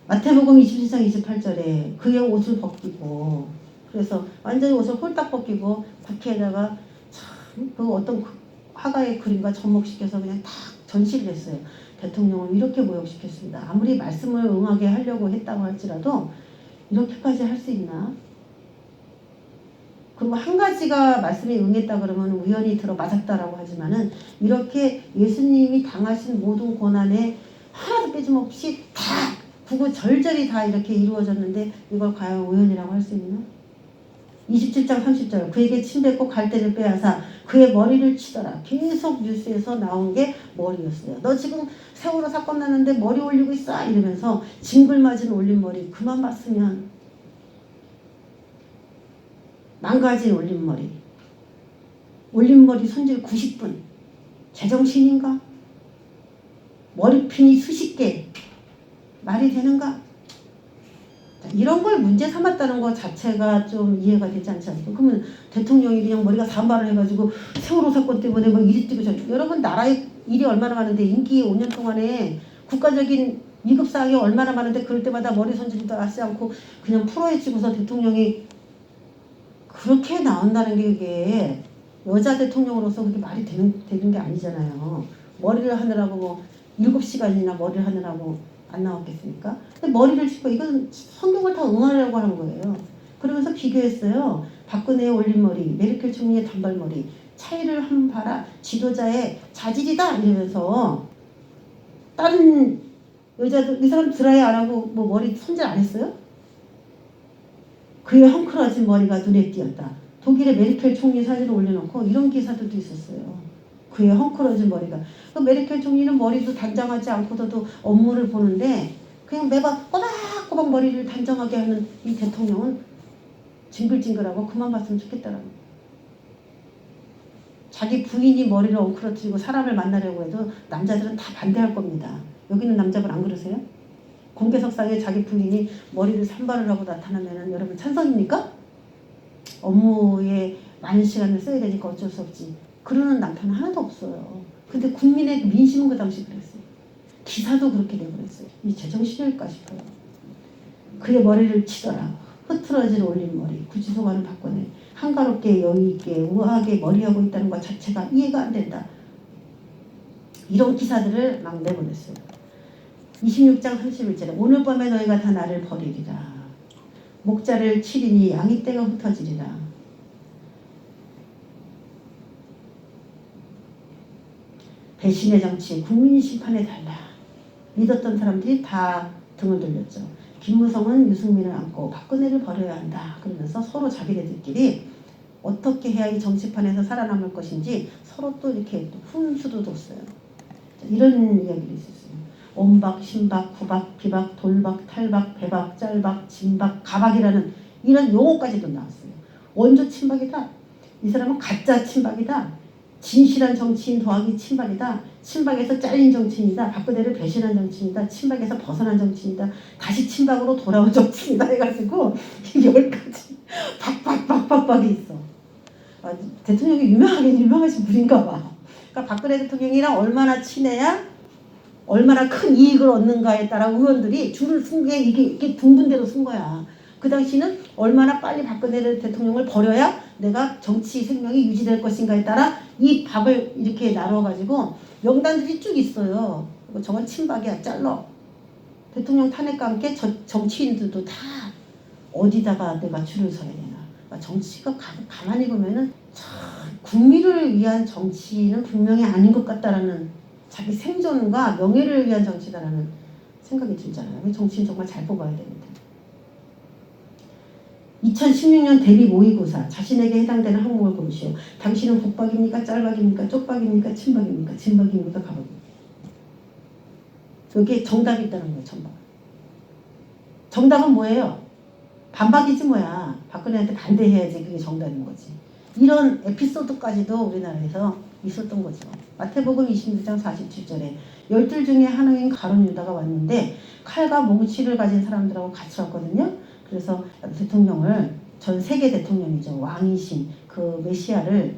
마태복음 27장 28절에 그의 옷을 벗기고 그래서 완전히 옷을 홀딱 벗기고 국회에다가 참 그 어떤 화가의 그림과 접목시켜서 그냥 딱 전시를 했어요. 대통령을 이렇게 모욕시켰습니다. 아무리 말씀을 응하게 하려고 했다고 할지라도 이렇게까지 할 수 있나? 그리고 한 가지가 말씀에 응했다 그러면 우연히 들어 맞았다라고 하지만은 이렇게 예수님이 당하신 모든 고난에 하나도 빼짐없이 다 구구절절히 다 이렇게 이루어졌는데 이걸 과연 우연이라고 할 수 있나? 27장 30절 그에게 침뱉고 갈대를 빼앗아 그의 머리를 치더라. 계속 뉴스에서 나온 게 머리였어요. 너 지금 세월호 사건 났는데 머리 올리고 있어? 이러면서 징글맞은 올린 머리 그만 봤으면 망가진 올림머리 올림머리 손질 90분 제정신인가? 머리핀이 수십 개 말이 되는가? 이런 걸 문제 삼았다는 것 자체가 좀 이해가 되지 않지 않습니까? 그러면 대통령이 그냥 머리가 산발을 해가지고 세월호 사건 때문에 뭐 이리 뛰고 저리 여러분 나라에 일이 얼마나 많은데 임기 5년 동안에 국가적인 위급사항이 얼마나 많은데 그럴 때마다 머리 손질도 하지 않고 그냥 풀어헤치고서 대통령이 그렇게 나온다는 게 이게 여자 대통령으로서 그게 말이 되는 게 아니잖아요. 머리를 하느라고 뭐 7시간이나 머리를 하느라고 안 나왔겠습니까? 근데 머리를 짚고 이건 성경을 다 응하려고 하는 거예요. 그러면서 비교했어요. 박근혜의 올림머리, 메르켈 총리의 단발머리 차이를 한번 봐라. 지도자의 자질이다 이러면서 다른 여자들 이 사람 드라이 안 하고 뭐 머리 손질 안 했어요? 그의 헝클어진 머리가 눈에 띄었다. 독일의 메르켈 총리 사진을 올려놓고 이런 기사들도 있었어요. 그의 헝클어진 머리가. 그 메르켈 총리는 머리도 단정하지 않고도 업무를 보는데 그냥 매번 꼬박꼬박 머리를 단정하게 하는 이 대통령은 징글징글하고 그만 봤으면 좋겠다라고. 자기 부인이 머리를 엉클어뜨리고 사람을 만나려고 해도 남자들은 다 반대할 겁니다. 여기는 남자분 안 그러세요? 공개석상에 자기 부인이 머리를 산발을 하고 나타나면 여러분 찬성입니까? 업무에 많은 시간을 써야 되니까 어쩔 수 없지. 그러는 남편은 하나도 없어요. 근데 국민의 민심은 그 당시 그랬어요. 기사도 그렇게 내보냈어요. 이 제정신일까 싶어요. 그의 머리를 치더라. 흐트러진 올림머리. 구치소가는 박근혜. 한가롭게 여유있게 우아하게 머리하고 있다는 것 자체가 이해가 안 된다. 이런 기사들을 막 내보냈어요. 26장 31절에 오늘 밤에 너희가 다 나를 버리리라. 목자를 치리니 양이 떼가 흩어지리라. 배신의 정치, 국민 심판에 달라. 믿었던 사람들이 다 등을 돌렸죠. 김무성은 유승민을 안고 박근혜를 버려야 한다. 그러면서 서로 자기네들끼리 어떻게 해야 이 정치판에서 살아남을 것인지 서로 또 이렇게 또 훈수도 뒀어요. 이런 이야기를 있었어요. 온박, 신박, 구박, 비박, 돌박, 탈박, 배박, 짤박, 진박, 가박이라는 이런 용어까지도 나왔어요. 원조 친박이다. 이 사람은 가짜 친박이다. 진실한 정치인 더하기 친박이다. 친박에서 잘린 정치인이다. 박근혜를 배신한 정치인이다. 친박에서 벗어난 정치인이다. 다시 친박으로 돌아온 정치인이다 해가지고 10가지 박박박박박이 있어. 아, 대통령이 유명하신 분인가 봐. 그러니까 박근혜 대통령이랑 얼마나 친해야 얼마나 큰 이익을 얻는가에 따라 의원들이 줄을 쓴 게 이게 둥근대로 쓴 거야. 그 당시는 얼마나 빨리 박근혜 대통령을 버려야 내가 정치 생명이 유지될 것인가에 따라 이 박을 이렇게 나눠가지고 명단들이 쭉 있어요. 저건 친박이야, 잘라. 대통령 탄핵과 함께 정치인들도 다 어디다가 내가 줄을 서야 되나. 그러니까 정치가 가만히 보면은 참 국민을 위한 정치는 분명히 아닌 것 같다라는, 자기 생존과 명예를 위한 정치다라는 생각이 들잖아요. 정치인 정말 잘 뽑아야 됩니다. 2016년 대비 모의고사, 자신에게 해당되는 항목을 고르시오. 당신은 북박입니까? 짤박입니까? 쪽박입니까? 친박입니까? 진박입니까? 가박입니까? 여기에 정답이 있다는 거예요. 정답은 뭐예요? 반박이지 뭐야. 박근혜한테 반대해야지 그게 정답인 거지. 이런 에피소드까지도 우리나라에서 있었던 거죠. 마태복음 26장 47절에 열둘 중에 하나인 가룟 유다가 왔는데 칼과 몽치를 가진 사람들하고 같이 왔거든요. 그래서 대통령을, 전 세계 대통령이죠, 왕이신 그 메시아를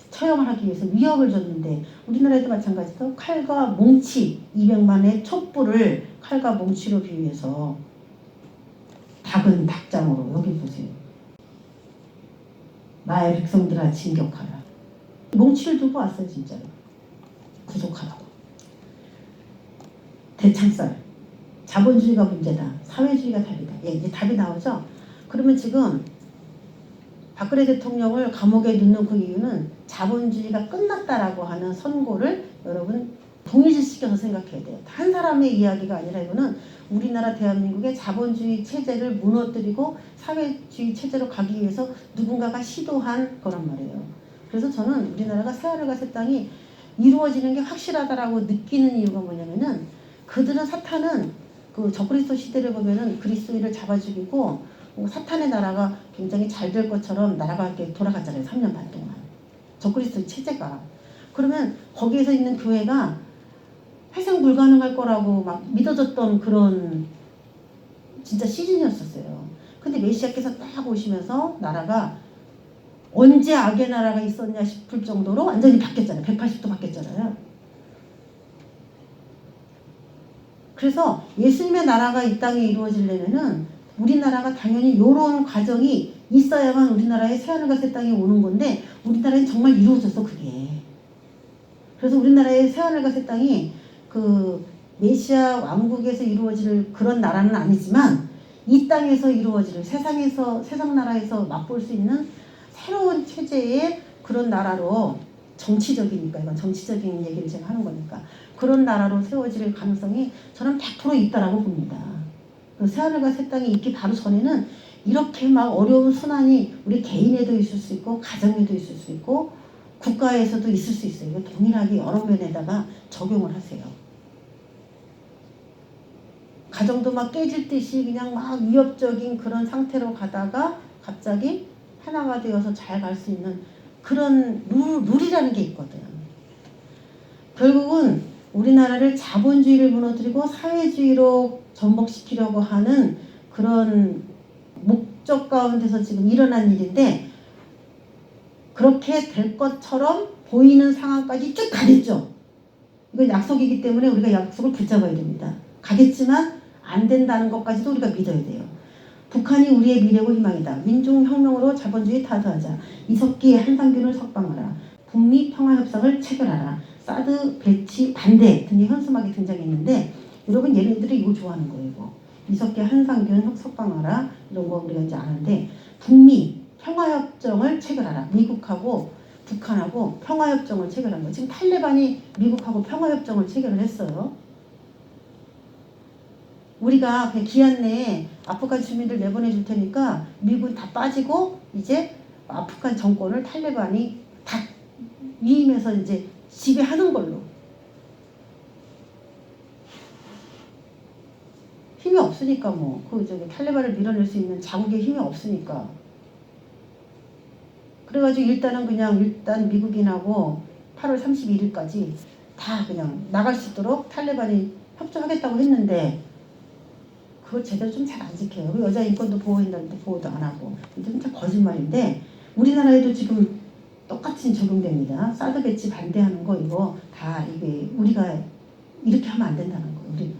처형을 하기 위해서 위협을 줬는데, 우리나라에도 마찬가지로 칼과 몽치 200만의 촛불을 칼과 몽치로 비유해서 닭은 닭장으로, 여기 보세요. 나의 백성들아 진격하라. 몽치를 두고 왔어요. 진짜로 구속하라고. 대창살, 자본주의가 문제다, 사회주의가 답이다. 예, 이제 답이 나오죠. 그러면 지금 박근혜 대통령을 감옥에 넣는 그 이유는 자본주의가 끝났다라고 하는 선고를 여러분 동일시켜서 생각해야 돼요. 한 사람의 이야기가 아니라 이거는 우리나라 대한민국의 자본주의 체제를 무너뜨리고 사회주의 체제로 가기 위해서 누군가가 시도한 거란 말이에요. 그래서 저는 우리나라가 새하늘과 새 땅이 이루어지는 게 확실하다라고 느끼는 이유가 뭐냐면은, 그들은, 사탄은 그 적그리스도 시대를 보면은 그리스도인을 잡아 죽이고 사탄의 나라가 굉장히 잘 될 것처럼 나라가 이렇게 돌아갔잖아요. 3년 반 동안. 적그리스도 체제가. 그러면 거기에서 있는 교회가 회생 불가능할 거라고 막 믿어졌던 그런 진짜 시즌이었었어요. 근데 메시아께서 딱 오시면서 나라가 언제 악의 나라가 있었냐 싶을 정도로 완전히 바뀌었잖아요. 180도 바뀌었잖아요. 그래서 예수님의 나라가 이 땅에 이루어지려면은 우리나라가 당연히 이런 과정이 있어야만 우리나라에 새하늘과 새 땅이 오는 건데, 우리나라에 정말 이루어졌어 그게. 그래서 우리나라의 새하늘과 새 땅이 그 메시아 왕국에서 이루어질 그런 나라는 아니지만 이 땅에서 이루어질, 세상 나라에서 맛볼 수 있는 새로운 체제의 그런 나라로, 정치적이니까 이건 정치적인 얘기를 제가 하는 거니까, 그런 나라로 세워질 가능성이 저는 100% 있다라고 봅니다. 새하늘과 새 땅이 있기 바로 전에는 이렇게 막 어려운 순환이 우리 개인에도 있을 수 있고 가정에도 있을 수 있고 국가에서도 있을 수 있어요. 이거 동일하게 여러 면에다가 적용을 하세요. 가정도 막 깨질 듯이 그냥 막 위협적인 그런 상태로 가다가 갑자기 하나가 되어서 잘 갈 수 있는 그런 룰이라는 게 있거든. 결국은 우리나라를 자본주의를 무너뜨리고 사회주의로 전복시키려고 하는 그런 목적 가운데서 지금 일어난 일인데, 그렇게 될 것처럼 보이는 상황까지 쭉 가겠죠. 이건 약속이기 때문에 우리가 약속을 붙잡아야 됩니다. 가겠지만 안 된다는 것까지도 우리가 믿어야 돼요. 북한이 우리의 미래고 희망이다. 민중혁명으로 자본주의 타도하자. 이석기 한상균을 석방하라. 북미 평화협상을 체결하라. 사드 배치 반대 등의 현수막이 등장했는데, 여러분 얘네들이 이거 좋아하는 거예요. 이거. 이석기 한상균 석방하라 이런 거 우리가 이제 아는데, 북미 평화협정을 체결하라. 미국하고 북한하고 평화협정을 체결한 거예요. 지금 탈레반이 미국하고 평화협정을 체결을 했어요. 우리가 그냥 기한 내에 아프간 주민들 내보내 줄 테니까 미군 다 빠지고 이제 아프간 정권을 탈레반이 다 위임해서 이제 지배하는 걸로. 힘이 없으니까 뭐 그 저기 탈레반을 밀어낼 수 있는 자국의 힘이 없으니까. 그래가지고 일단 미국인하고 8월 31일까지 다 그냥 나갈 수 있도록 탈레반이 협조하겠다고 했는데 그걸 제대로 좀 잘 안 지켜요. 여자 인권도 보호한다는데 보호도 안 하고. 이게 진짜 거짓말인데 우리나라에도 지금 똑같이 적용됩니다. 사드 배치 반대하는 거 이거 다 이게 우리가 이렇게 하면 안 된다는 거예요. 우리는.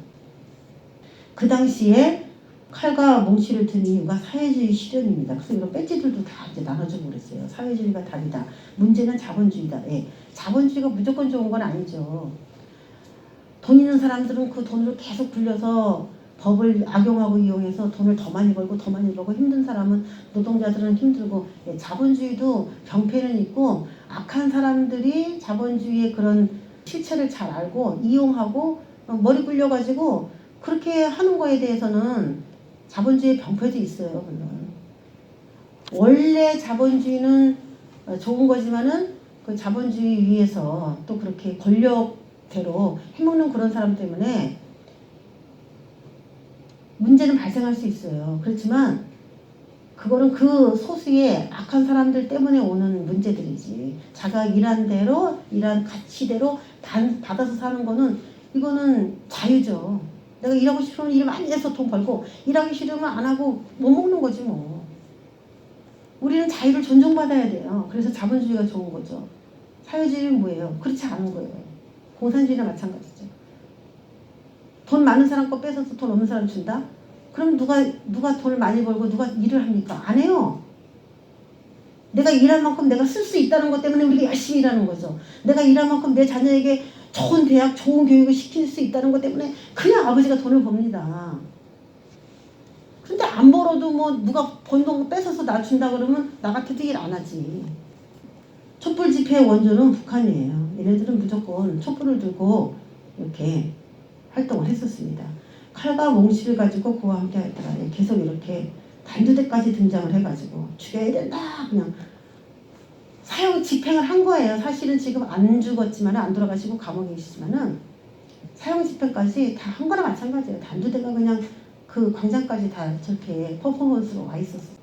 그 당시에 칼과 몽치를 든 이유가 사회주의 실현입니다. 그래서 이런 배지들도 다 이제 나눠주고 그랬어요. 사회주의가 답이다. 문제는 자본주의다. 예. 자본주의가 무조건 좋은 건 아니죠. 돈 있는 사람들은 그 돈을 계속 굴려서 법을 악용하고 이용해서 돈을 더 많이 벌고 더 많이 벌고 힘든 사람은 노동자들은 힘들고 예, 자본주의도 병폐는 있고 악한 사람들이 자본주의의 그런 실체를 잘 알고 이용하고 머리 굴려가지고 그렇게 하는 거에 대해서는 자본주의의 병폐도 있어요. 물론 원래 자본주의는 좋은 거지만은 그 자본주의 위에서 또 그렇게 권력대로 해먹는 그런 사람 때문에 문제는 발생할 수 있어요. 그렇지만 그거는 그 소수의 악한 사람들 때문에 오는 문제들이지. 자기가 일한 대로 일한 가치대로 받아서 사는 거는 이거는 자유죠. 내가 일하고 싶으면 일 많이 해서 돈 벌고 일하기 싫으면 안 하고 못 먹는 거지 뭐. 우리는 자유를 존중받아야 돼요. 그래서 자본주의가 좋은 거죠. 사회주의는 뭐예요? 그렇지 않은 거예요. 공산주의나 마찬가지죠. 돈 많은 사람 거 뺏어서 돈 없는 사람 준다? 그럼 누가 돈을 많이 벌고 누가 일을 합니까? 안 해요. 내가 일한 만큼 내가 쓸 수 있다는 것 때문에 우리가 열심히 일하는 거죠. 내가 일한 만큼 내 자녀에게 좋은 대학, 좋은 교육을 시킬 수 있다는 것 때문에 그냥 아버지가 돈을 법니다. 근데 안 벌어도 뭐 누가 번 돈 뺏어서 나 준다 그러면 나 같아도 일 안 하지. 촛불 집회의 원조는 북한이에요. 얘네들은 무조건 촛불을 들고 이렇게 활동을 했었습니다. 칼과 몽치를 가지고 그와 함께 하더라. 계속 이렇게 단두대까지 등장을 해가지고 죽여야 된다. 그냥 사형 집행을 한 거예요. 사실은 지금 안 죽었지만 안 돌아가시고 감옥에 계시지만은 사형 집행까지 다 한 거나 마찬가지예요. 단두대가 그냥 그 광장까지 다 저렇게 퍼포먼스로 와 있었어요.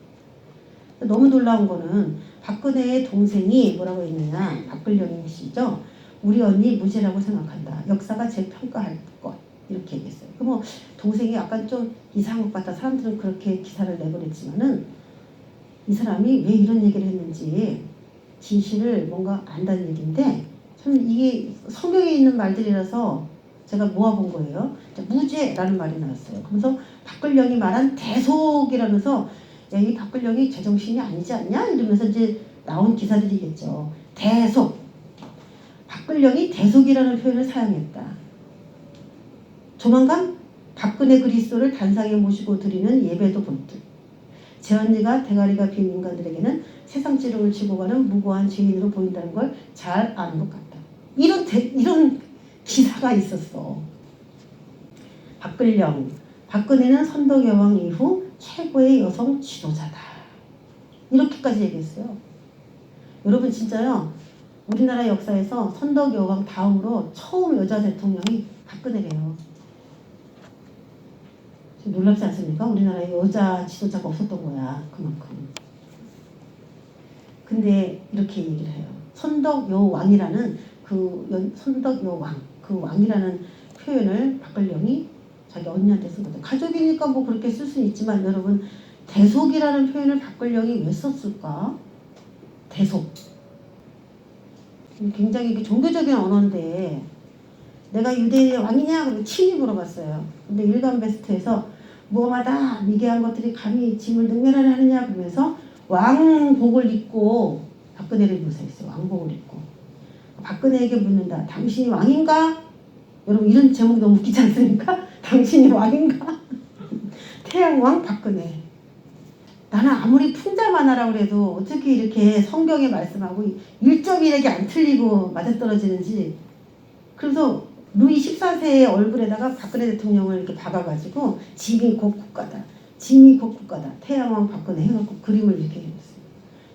너무 놀라운 거는 박근혜의 동생이 뭐라고 했느냐. 박근령이 씨죠. 우리 언니 무죄라고 생각한다. 역사가 재평가할 것. 이렇게 얘기했어요. 그 뭐 동생이 약간 좀 이상한 것 같다. 사람들은 그렇게 기사를 내보냈지만은 이 사람이 왜 이런 얘기를 했는지 진실을 뭔가 안다는 얘기인데 참 이게 성경에 있는 말들이라서 제가 모아본 거예요. 무죄라는 말이 나왔어요. 그래서 박근령이 말한 대속이라면서 야, 이 박근령이 제정신이 아니지 않냐? 이러면서 이제 나온 기사들이겠죠. 대속. 박근령이 대속이라는 표현을 사용했다. 조만간 박근혜 그리스도를 단상에 모시고 드리는 예배도 본듯 제 언니가 대가리가 빈 인간들에게는 세상 지름을 지고 가는 무고한 죄인으로 보인다는 걸 잘 아는 것 같다. 이런 기사가 있었어. 박근혜는 선덕여왕 이후 최고의 여성 지도자다. 이렇게까지 얘기했어요. 여러분 진짜요. 우리나라 역사에서 선덕여왕 다음으로 처음 여자 대통령이 박근혜래요. 놀랍지 않습니까? 우리나라에 여자 지도자가 없었던 거야. 그만큼. 근데 이렇게 얘기를 해요. 선덕여왕이라는 선덕여왕 그 왕이라는 표현을 박근령이 자기 언니한테 쓴 거죠. 가족이니까 뭐 그렇게 쓸 수는 있지만 여러분 대속이라는 표현을 박근령이 왜 썼을까? 대속. 굉장히 이게 종교적인 언어인데 내가 유대인의 왕이냐? 그러고 친히 물어봤어요. 근데 일간 베스트에서 무엄하다 미개한 것들이 감히 짐을 능멸하려 하느냐 그러면서 왕복을 입고 박근혜를 묘사했어요. 왕복을 입고 박근혜에게 묻는다. 당신이 왕인가? 여러분 이런 제목이 너무 웃기지 않습니까? 당신이 왕인가? 태양왕 박근혜. 나는 아무리 풍자만화라고 그래도 어떻게 이렇게 성경에 말씀하고 1.1액이 안 틀리고 맞아떨어지는지. 그래서 루이 14세의 얼굴에다가 박근혜 대통령을 이렇게 박아가지고 짐이 곧 국가다. 짐이 곧 국가다. 태양왕 박근혜 해갖고 그림을 이렇게 해줬어요.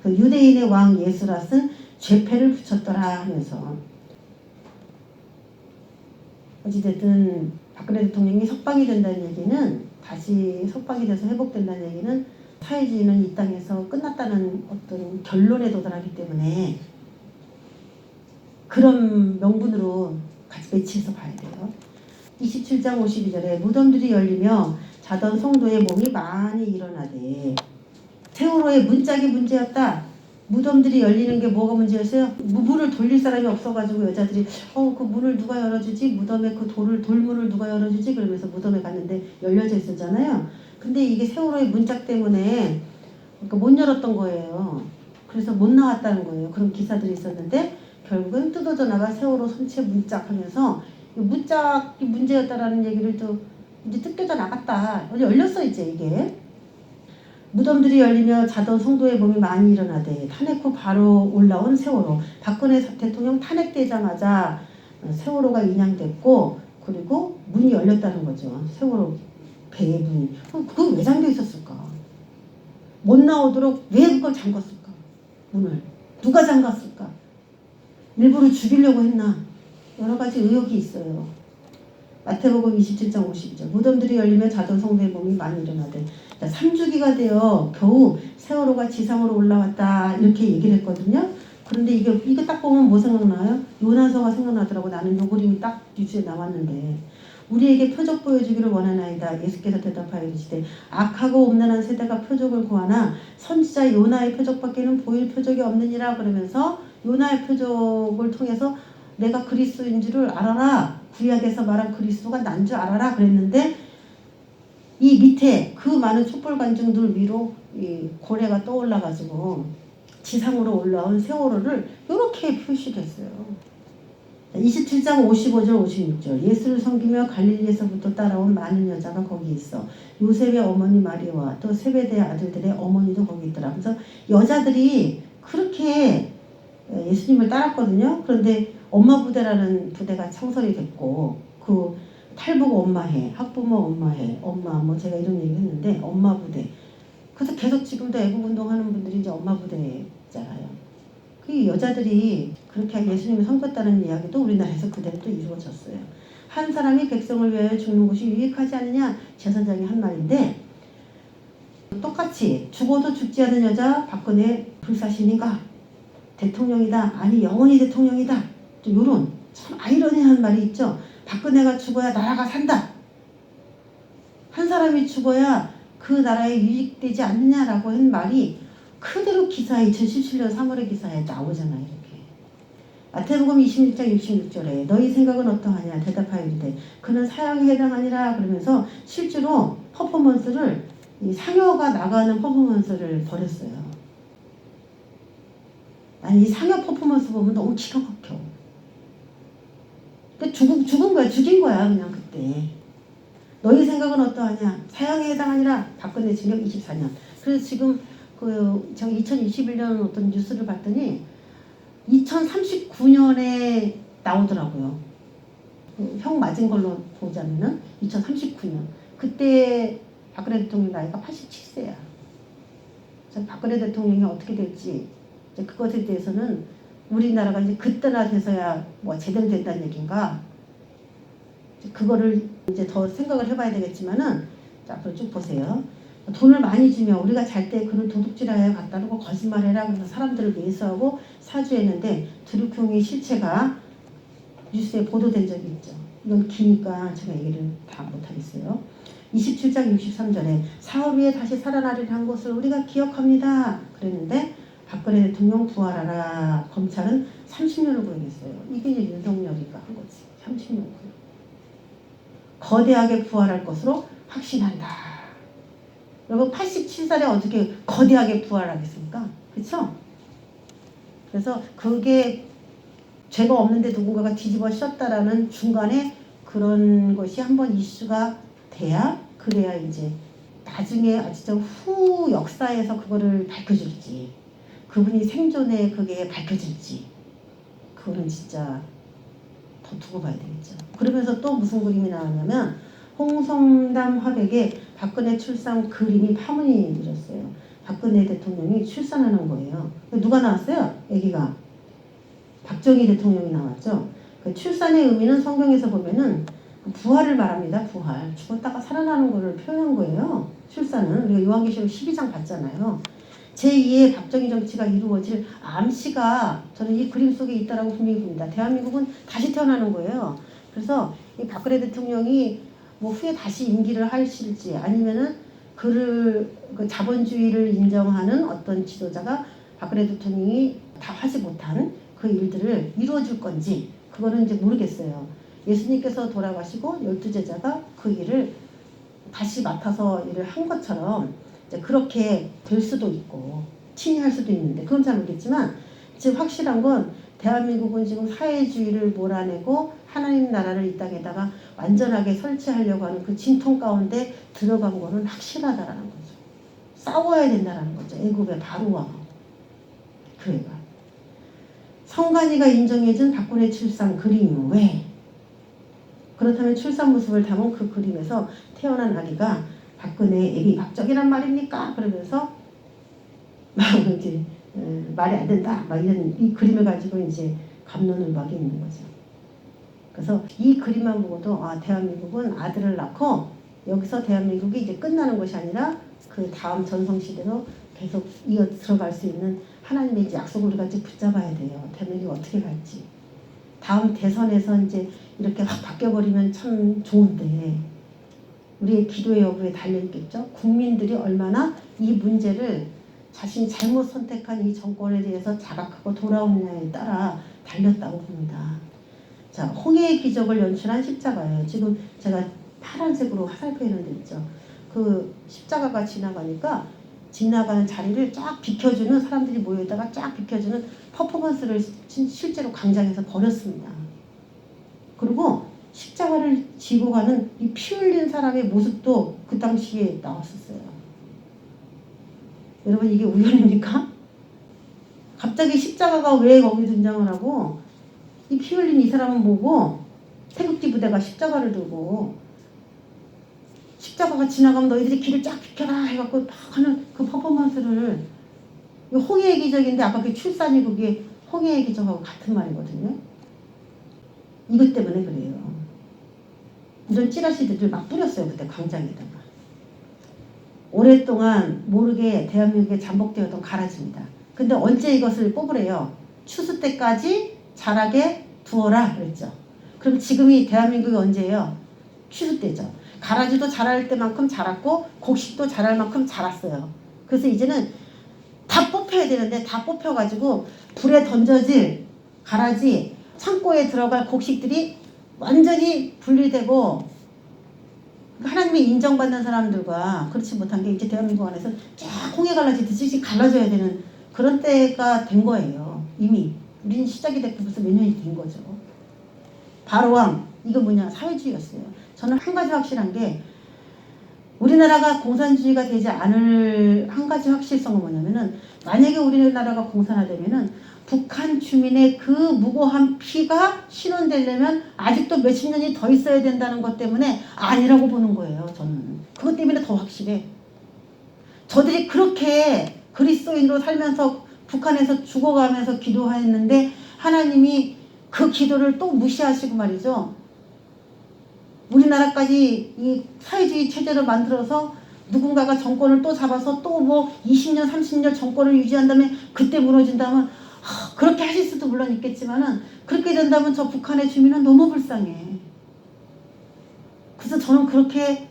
그 유대인의 왕 예수라 쓴 죄패를 붙였더라 하면서 어찌됐든 박근혜 대통령이 석방이 된다는 얘기는 다시 석방이 돼서 회복된다는 얘기는 사회주의는 이 땅에서 끝났다는 어떤 결론에 도달하기 때문에 그런 명분으로 같이 매치해서 봐야 돼요. 27장 52절에 무덤들이 열리며 자던 성도의 몸이 많이 일어나되 세월호의 문짝이 문제였다. 무덤들이 열리는 게 뭐가 문제였어요? 문을 돌릴 사람이 없어가지고 여자들이 그 문을 누가 열어주지? 무덤에 그 돌문을 누가 열어주지? 그러면서 무덤에 갔는데 열려져 있었잖아요. 근데 이게 세월호의 문짝 때문에 그러니까 못 열었던 거예요. 그래서 못 나왔다는 거예요. 그런 기사들이 있었는데 결국은 뜯어져 나가 세월호 선체 문짝 하면서 문짝이 문제였다라는 얘기를 또 이제 뜯겨져 나갔다. 열렸어 이제 이게. 무덤들이 열리며 자던 성도의 몸이 많이 일어나되 탄핵 후 바로 올라온 세월호. 박근혜 대통령 탄핵되자마자 세월호가 인양됐고 그리고 문이 열렸다는 거죠. 세월호 배의 문이. 그건 왜 잠겨 있었을까? 못 나오도록 왜 그걸 잠갔을까? 문을. 누가 잠갔을까? 일부러 죽이려고 했나? 여러 가지 의혹이 있어요. 마태복음 27장 52절 무덤들이 열리면 자던 성도의 몸이 많이 일어나되 3주기가 되어 겨우 세월호가 지상으로 올라왔다 이렇게 얘기를 했거든요. 그런데 이거 딱 보면 뭐 생각나요? 요나서가 생각나더라고. 나는 요 그림이 딱 뉴스에 나왔는데 우리에게 표적 보여주기를 원하나이다. 예수께서 대답하여 이르시되 악하고 음란한 세대가 표적을 구하나 선지자 요나의 표적밖에는 보일 표적이 없느니라. 그러면서 요나의 표적을 통해서 내가 그리스도인 줄을 알아라. 구약에서 말한 그리스도가 난 줄 알아라 그랬는데 이 밑에 그 많은 촛불 관중들 위로 이 고래가 떠올라가지고 지상으로 올라온 세월호를 이렇게 표시했어요. 27장 55절 56절 예수를 섬기며 갈릴리에서부터 따라온 많은 여자가 거기 있어 요셉의 어머니 마리아와 또 세베대 아들들의 어머니도 거기 있더라. 그래서 여자들이 그렇게 예수님을 따랐거든요. 그런데 엄마 부대라는 부대가 창설이 됐고 그 탈북 엄마해, 학부모 엄마해, 엄마 뭐 제가 이런 얘기 했는데 엄마 부대. 그래서 계속 지금도 애국운동하는 분들이 이제 엄마 부대잖아요. 그 여자들이 그렇게 예수님을 섬겼다는 이야기도 우리나라에서 그대로 또 이루어졌어요. 한 사람이 백성을 위하여 죽는 것이 유익하지 않느냐 제사장이 한 말인데 똑같이 죽어도 죽지 않은 여자 박근혜 불사신인가? 대통령이다. 아니 영원히 대통령이다. 또 요런 참 아이러니한 말이 있죠. 박근혜가 죽어야 나라가 산다. 한 사람이 죽어야 그 나라에 유익되지 않느냐라고 한 말이 그대로 기사에 2017년 3월의 기사에 나오잖아요. 이렇게. 마태복음 26장 66절에 너희 생각은 어떠하냐 대답하여 이르되 그는 사형에 해당하니라. 그러면서 실제로 퍼포먼스를 이 상여가 나가는 퍼포먼스를 벌였어요. 아니 이 상여 퍼포먼스 보면 너무 기가 막혀. 죽은 거야. 죽인 거야. 그냥 그때. 너희 생각은 어떠하냐. 사형에 해당하니라. 박근혜 징역 24년. 그래서 지금 제가 2021년 어떤 뉴스를 봤더니 2039년에 나오더라고요. 형 맞은 걸로 보자면은 2039년. 그때 박근혜 대통령 나이가 87세야. 그래서 박근혜 대통령이 어떻게 될지 이제 그것에 대해서는 우리나라가 이제 그때나 돼서야 뭐 제대로 된다는 얘기인가? 그거를 이제 더 생각을 해봐야 되겠지만은 자, 앞으로 쭉 보세요. 돈을 많이 주면 우리가 잘 때 그는 도둑질하여 갔다는 거 거짓말해라. 그래서 사람들을 매수하고 사주했는데 드루킹의 실체가 뉴스에 보도된 적이 있죠. 이건 기니까 제가 얘기를 다 못하겠어요. 27장 63절에 사흘 후에 다시 살아나리라 한 것을 우리가 기억합니다. 그랬는데 박근혜 대통령 부활하라. 검찰은 30년을 구형했어요. 이게 이제 윤석열이가 한 거지. 30년 구형. 거대하게 부활할 것으로 확신한다. 여러분 87살에 어떻게 거대하게 부활하겠습니까? 그렇죠? 그래서 그게 죄가 없는데 누군가가 뒤집어 씌웠다라는 중간에 그런 것이 한번 이슈가 돼야 그래야 이제 나중에 진짜 후 역사에서 그거를 밝혀줄지 그분이 생존에 그게 밝혀질지 그거는 진짜 더 두고 봐야 되겠죠. 그러면서 또 무슨 그림이 나왔냐면 홍성담 화백에 박근혜 출산 그림이 파문이 일었어요. 박근혜 대통령이 출산하는 거예요. 누가 나왔어요? 아기가 박정희 대통령이 나왔죠. 그 출산의 의미는 성경에서 보면은 부활을 말합니다. 부활. 죽었다가 살아나는 거를 표현한 거예요. 출산은 우리가 요한계시록 12장 봤잖아요. 제2의 박정희 정치가 이루어질 암시가 저는 이 그림 속에 있다라고 분명히 봅니다. 대한민국은 다시 태어나는 거예요. 그래서 이 박근혜 대통령이 뭐 후에 다시 임기를 하실지 아니면은 그 자본주의를 인정하는 어떤 지도자가 박근혜 대통령이 다 하지 못한 그 일들을 이루어줄 건지 그거는 이제 모르겠어요. 예수님께서 돌아가시고 12제자가 그 일을 다시 맡아서 일을 한 것처럼 이제 그렇게 될 수도 있고 친히 할 수도 있는데 그건 잘 모르겠지만 지금 확실한 건 대한민국은 지금 사회주의를 몰아내고 하나님 나라를 이 땅에다가 완전하게 설치하려고 하는 그 진통 가운데 들어간 거는 확실하다라는 거죠. 싸워야 된다라는 거죠. 애굽의 바로와 그래가 성간이가 인정해준 박근혜 출산 그림 왜? 그렇다면 출산 모습을 담은 그 그림에서 태어난 아기가 박근혜의 애비 박정희란 말입니까? 그러면서 막 이제 말이 안 된다. 막 이런 이 그림을 가지고 이제 갑론을 막 있는 거죠. 그래서 이 그림만 보고도 아 대한민국은 아들을 낳고 여기서 대한민국이 이제 끝나는 것이 아니라 그 다음 전성시대로 계속 이어 들어갈 수 있는 하나님의 이제 약속을 우리가 이제 붙잡아야 돼요. 대한민국이 어떻게 갈지. 다음 대선에서 이제 이렇게 확 바뀌어버리면 참 좋은데 우리의 기도의 여부에 달려있겠죠. 국민들이 얼마나 이 문제를 자신이 잘못 선택한 이 정권에 대해서 자각하고 돌아오느냐에 따라 달렸다고 봅니다. 자, 홍해의 기적을 연출한 십자가예요. 지금 제가 파란색으로 화살표 있는 데 있죠. 그 십자가가 지나가는 자리를 쫙 비켜주는 사람들이 모여있다가 쫙 비켜주는 퍼포먼스를 실제로 광장에서 벌였습니다. 그리고 십자가를 지고 가는 이 피 흘린 사람의 모습도 그 당시에 나왔었어요. 여러분 이게 우연입니까? 갑자기 십자가가 왜 거기 등장을 하고 이 피 흘린 이 사람은 뭐고 태극기 부대가 십자가를 들고 십자가가 지나가면 너희들이 길을 쫙 비켜라 해갖고 막 하는 그 퍼포먼스를 홍해의 기적인데 아까 그 출산이 그게 홍해의 기적하고 같은 말이거든요. 이것 때문에 그래요. 이런 찌라시들을 막 뿌렸어요. 그때 광장에다가. 오랫동안 모르게 대한민국에 잠복되었던 가라지입니다. 근데 언제 이것을 뽑으래요? 추수 때까지 자라게 두어라 그랬죠. 그럼 지금이 대한민국이 언제예요? 추수 때죠. 가라지도 자랄 때만큼 자랐고 곡식도 자랄 만큼 자랐어요. 그래서 이제는 다 뽑혀야 되는데 다 뽑혀가지고 불에 던져질 가라지 창고에 들어갈 곡식들이 완전히 분리되고 하나님이 인정받는 사람들과 그렇지 못한 게 이제 대한민국 안에서 쫙 홍해 갈라지듯이 갈라져야 되는 그런 때가 된 거예요. 이미 우리는 시작이 됐고 벌써 몇 년이 된 거죠. 바로왕 이거 뭐냐 사회주의였어요. 저는 한 가지 확실한 게 우리나라가 공산주의가 되지 않을 한 가지 확실성은 뭐냐면은 만약에 우리나라가 공산화되면은 북한 주민의 그 무고한 피가 신원되려면 아직도 몇십 년이 더 있어야 된다는 것 때문에 아니라고 보는 거예요. 저는 그것 때문에 더 확실해. 저들이 그렇게 그리스도인으로 살면서 북한에서 죽어가면서 기도했는데 하나님이 그 기도를 또 무시하시고 말이죠. 우리나라까지 이 사회주의 체제를 만들어서 누군가가 정권을 또 잡아서 또 뭐 20년 30년 정권을 유지한 다음에 그때 무너진다면 그렇게 하실 수도 물론 있겠지만은 그렇게 된다면 저 북한의 주민은 너무 불쌍해. 그래서 저는 그렇게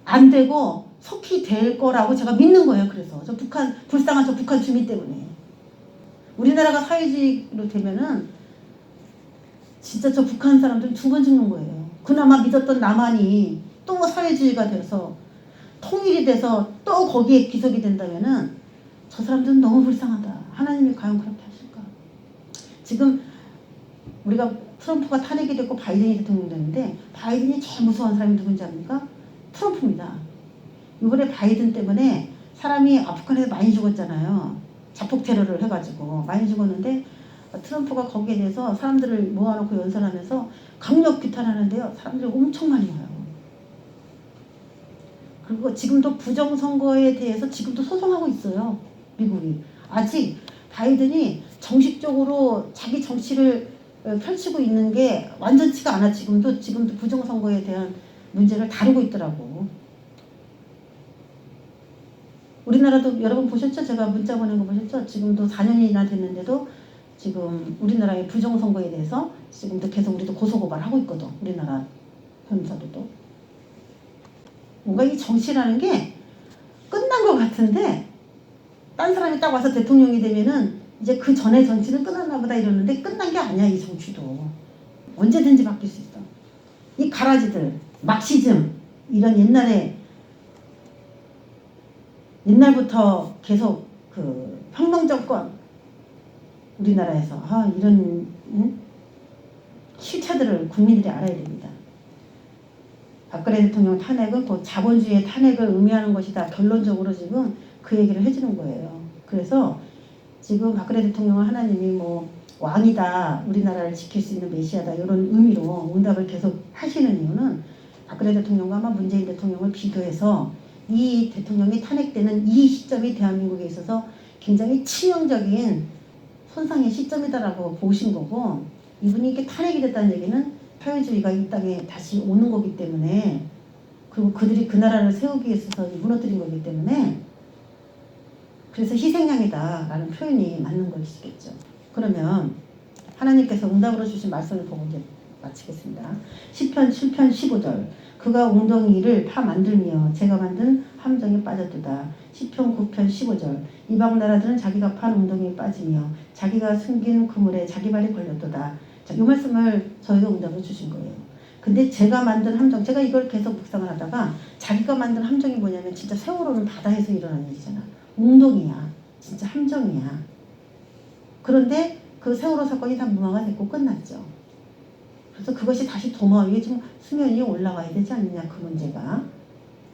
안 되고 속히 될 거라고 제가 믿는 거예요. 그래서 저 불쌍한 저 북한 주민 때문에 우리나라가 사회주의로 되면은 진짜 저 북한 사람들은 두 번 죽는 거예요. 그나마 믿었던 남한이 또 사회주의가 돼서 통일이 돼서 또 거기에 귀속이 된다면은 저 사람들은 너무 불쌍하다. 하나님이 과연 그렇게 하실까? 지금 우리가 트럼프가 탄핵이 됐고 바이든이 대통령이 됐는데 바이든이 제일 무서워하는 사람이 누군지 압니까? 트럼프입니다. 이번에 바이든 때문에 사람이 아프간에서 많이 죽었잖아요. 자폭 테러를 해가지고 많이 죽었는데 트럼프가 거기에 대해서 사람들을 모아놓고 연설하면서 강력 규탄하는데요. 사람들이 엄청 많이 와요. 그리고 지금도 부정선거에 대해서 지금도 소송하고 있어요. 미국이. 아직 바이든이 정식적으로 자기 정치를 펼치고 있는 게 완전치가 않아. 지금도 부정선거에 대한 문제를 다루고 있더라고. 우리나라도 여러분 보셨죠? 제가 문자 보낸 거 보셨죠? 지금도 4년이나 됐는데도 지금 우리나라의 부정선거에 대해서 지금도 계속 우리도 고소고발하고 있거든. 우리나라 변호사들도. 뭔가 이 정치라는 게 끝난 것 같은데 딴 사람이 딱 와서 대통령이 되면은 이제 그 전에 정치는 끝났나 보다 이러는데 끝난 게 아니야. 이 정치도 언제든지 바뀔 수 있어. 이 가라지들 막시즘 이런 옛날부터 계속 그 평등정권 우리나라에서 이런 실체들을 국민들이 알아야 됩니다. 박근혜 대통령 탄핵은 곧 자본주의의 탄핵을 의미하는 것이다. 결론적으로 지금 그 얘기를 해주는 거예요. 그래서 지금 박근혜 대통령은 하나님이 뭐 왕이다, 우리나라를 지킬 수 있는 메시아다 이런 의미로 응답을 계속 하시는 이유는 박근혜 대통령과 아마 문재인 대통령을 비교해서 이 대통령이 탄핵되는 이 시점이 대한민국에 있어서 굉장히 치명적인 손상의 시점이다라고 보신 거고, 이분이 이렇게 탄핵이 됐다는 얘기는 사회주의가 이 땅에 다시 오는 거기 때문에, 그리고 그들이 그 나라를 세우기 위해서 무너뜨린 거기 때문에, 그래서 희생양이다라는 표현이 맞는 것이겠죠. 그러면 하나님께서 응답으로 주신 말씀을 보고 이제 마치겠습니다. 시편 7편 15절 그가 웅덩이를 파 만들며 제가 만든 함정에 빠졌도다. 시편 9편 15절 이방 나라들은 자기가 판 웅덩이에 빠지며 자기가 숨긴 그물에 자기 발이 걸렸도다. 자, 이 말씀을 저희가 응답으로 주신 거예요. 근데 제가 만든 함정, 제가 이걸 계속 묵상을 하다가 자기가 만든 함정이 뭐냐면 진짜 세월호는 바다에서 일어나는 일이잖아. 웅덩이야. 진짜 함정이야. 그런데 그 세월호 사건이 다 무마가 됐고 끝났죠. 그래서 그것이 다시 도마 위에 좀 수면이 올라와야 되지 않느냐, 그 문제가.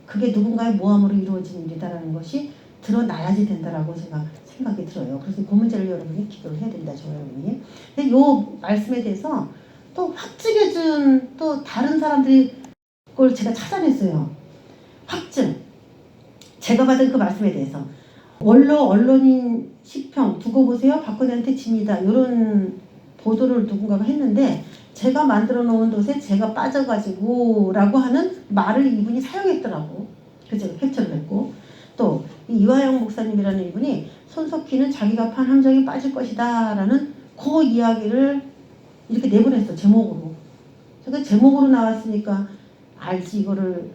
그게 누군가의 모함으로 이루어진 일이다라는 것이 드러나야지 된다라고 제가 생각이 들어요. 그래서 그 문제를 여러분이 기도를 해야 된다, 저 여러분이. 근데 이 말씀에 대해서 또 확증해준 또 다른 사람들이 그걸 제가 찾아냈어요. 확증. 제가 받은 그 말씀에 대해서. 언론인 10평 두고 보세요. 박근혜한테 집니다. 이런 보도를 누군가가 했는데 제가 만들어 놓은 돛에 제가 빠져가지고 라고 하는 말을 이분이 사용했더라고. 그래서 제가 캡처를 했고, 또 이화영 목사님이라는 이분이 손석희는 자기가 판 함정에 빠질 것이다 라는 그 이야기를 이렇게 내보냈어. 제목으로. 제가 제목으로 나왔으니까 알지, 이거를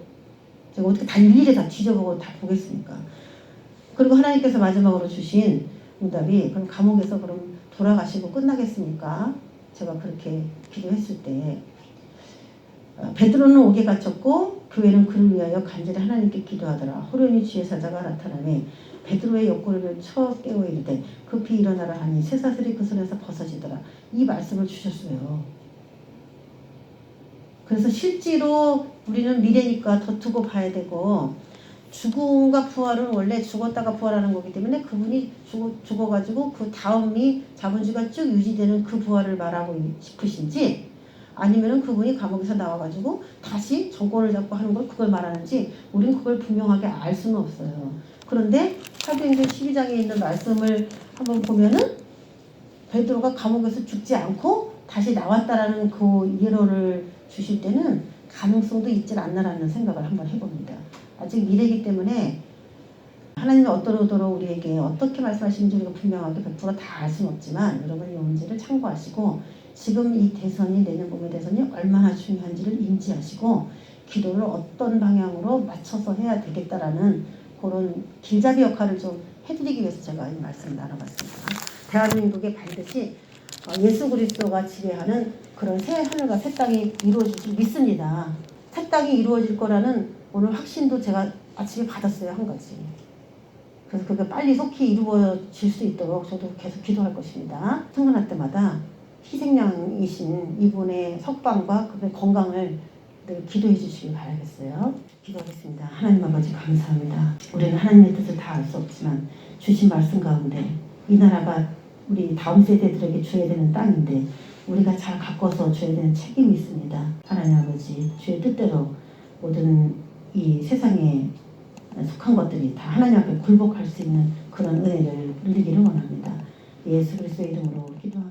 제가 어떻게 다 일일이 다 뒤져보고 다 보겠습니까. 그리고 하나님께서 마지막으로 주신 응답이 그럼 감옥에서 그럼 돌아가시고 끝나겠습니까? 제가 그렇게 기도했을 때 베드로는 옥에 갇혔고 교회는 그를 위하여 간절히 하나님께 기도하더라. 호련히 주의 사자가 나타나매 베드로의 옆구리를 쳐 깨워 이르되 급히 일어나라 하니 쇠사슬이 그 손에서 벗어지더라. 이 말씀을 주셨어요. 그래서 실제로 우리는 미래니까 더 두고 봐야 되고, 죽음과 부활은 원래 죽었다가 부활하는 거기 때문에 그분이 죽어가지고 그 다음이 자본주의가 쭉 유지되는 그 부활을 말하고 싶으신지, 아니면은 그분이 감옥에서 나와가지고 다시 정권을 잡고 하는 걸 그걸 말하는지 우린 그걸 분명하게 알 수는 없어요. 그런데 사도행전 12장에 있는 말씀을 한번 보면은 베드로가 감옥에서 죽지 않고 다시 나왔다라는 그 예로를 주실 때는 가능성도 있질 않나라는 생각을 한번 해봅니다. 아직 미래이기 때문에 하나님이 어떠로도록 우리에게 어떻게 말씀하시는지 우리가 분명하게 100%다 알 수는 없지만 여러분이 이 문제를 참고하시고 지금 이 대선이, 내년 봄의 대선이 얼마나 중요한지를 인지하시고 기도를 어떤 방향으로 맞춰서 해야 되겠다라는 그런 길잡이 역할을 좀 해드리기 위해서 제가 이 말씀을 나눠봤습니다. 대한민국에 반드시 예수 그리스도가 지배하는 그런 새 하늘과 새 땅이 이루어질 줄 믿습니다. 새 땅이 이루어질 거라는 오늘 확신도 제가 아침에 받았어요. 한 가지. 그래서 그게 빨리 속히 이루어질 수 있도록 저도 계속 기도할 것입니다. 승선할 때마다 희생양이신 이분의 석방과 그분의 건강을 늘 기도해 주시길 바라겠어요. 기도하겠습니다. 하나님 아버지 감사합니다. 우리는 하나님의 뜻을 다 알 수 없지만 주신 말씀 가운데 이 나라가 우리 다음 세대들에게 줘야 되는 땅인데 우리가 잘 가꿔서 줘야 되는 책임이 있습니다. 하나님 아버지 주의 뜻대로 모든 이 세상에 속한 것들이 다 하나님 앞에 굴복할 수 있는 그런 은혜를 누리기를 원합니다. 예수 그리스도의 이름으로 기도합니다.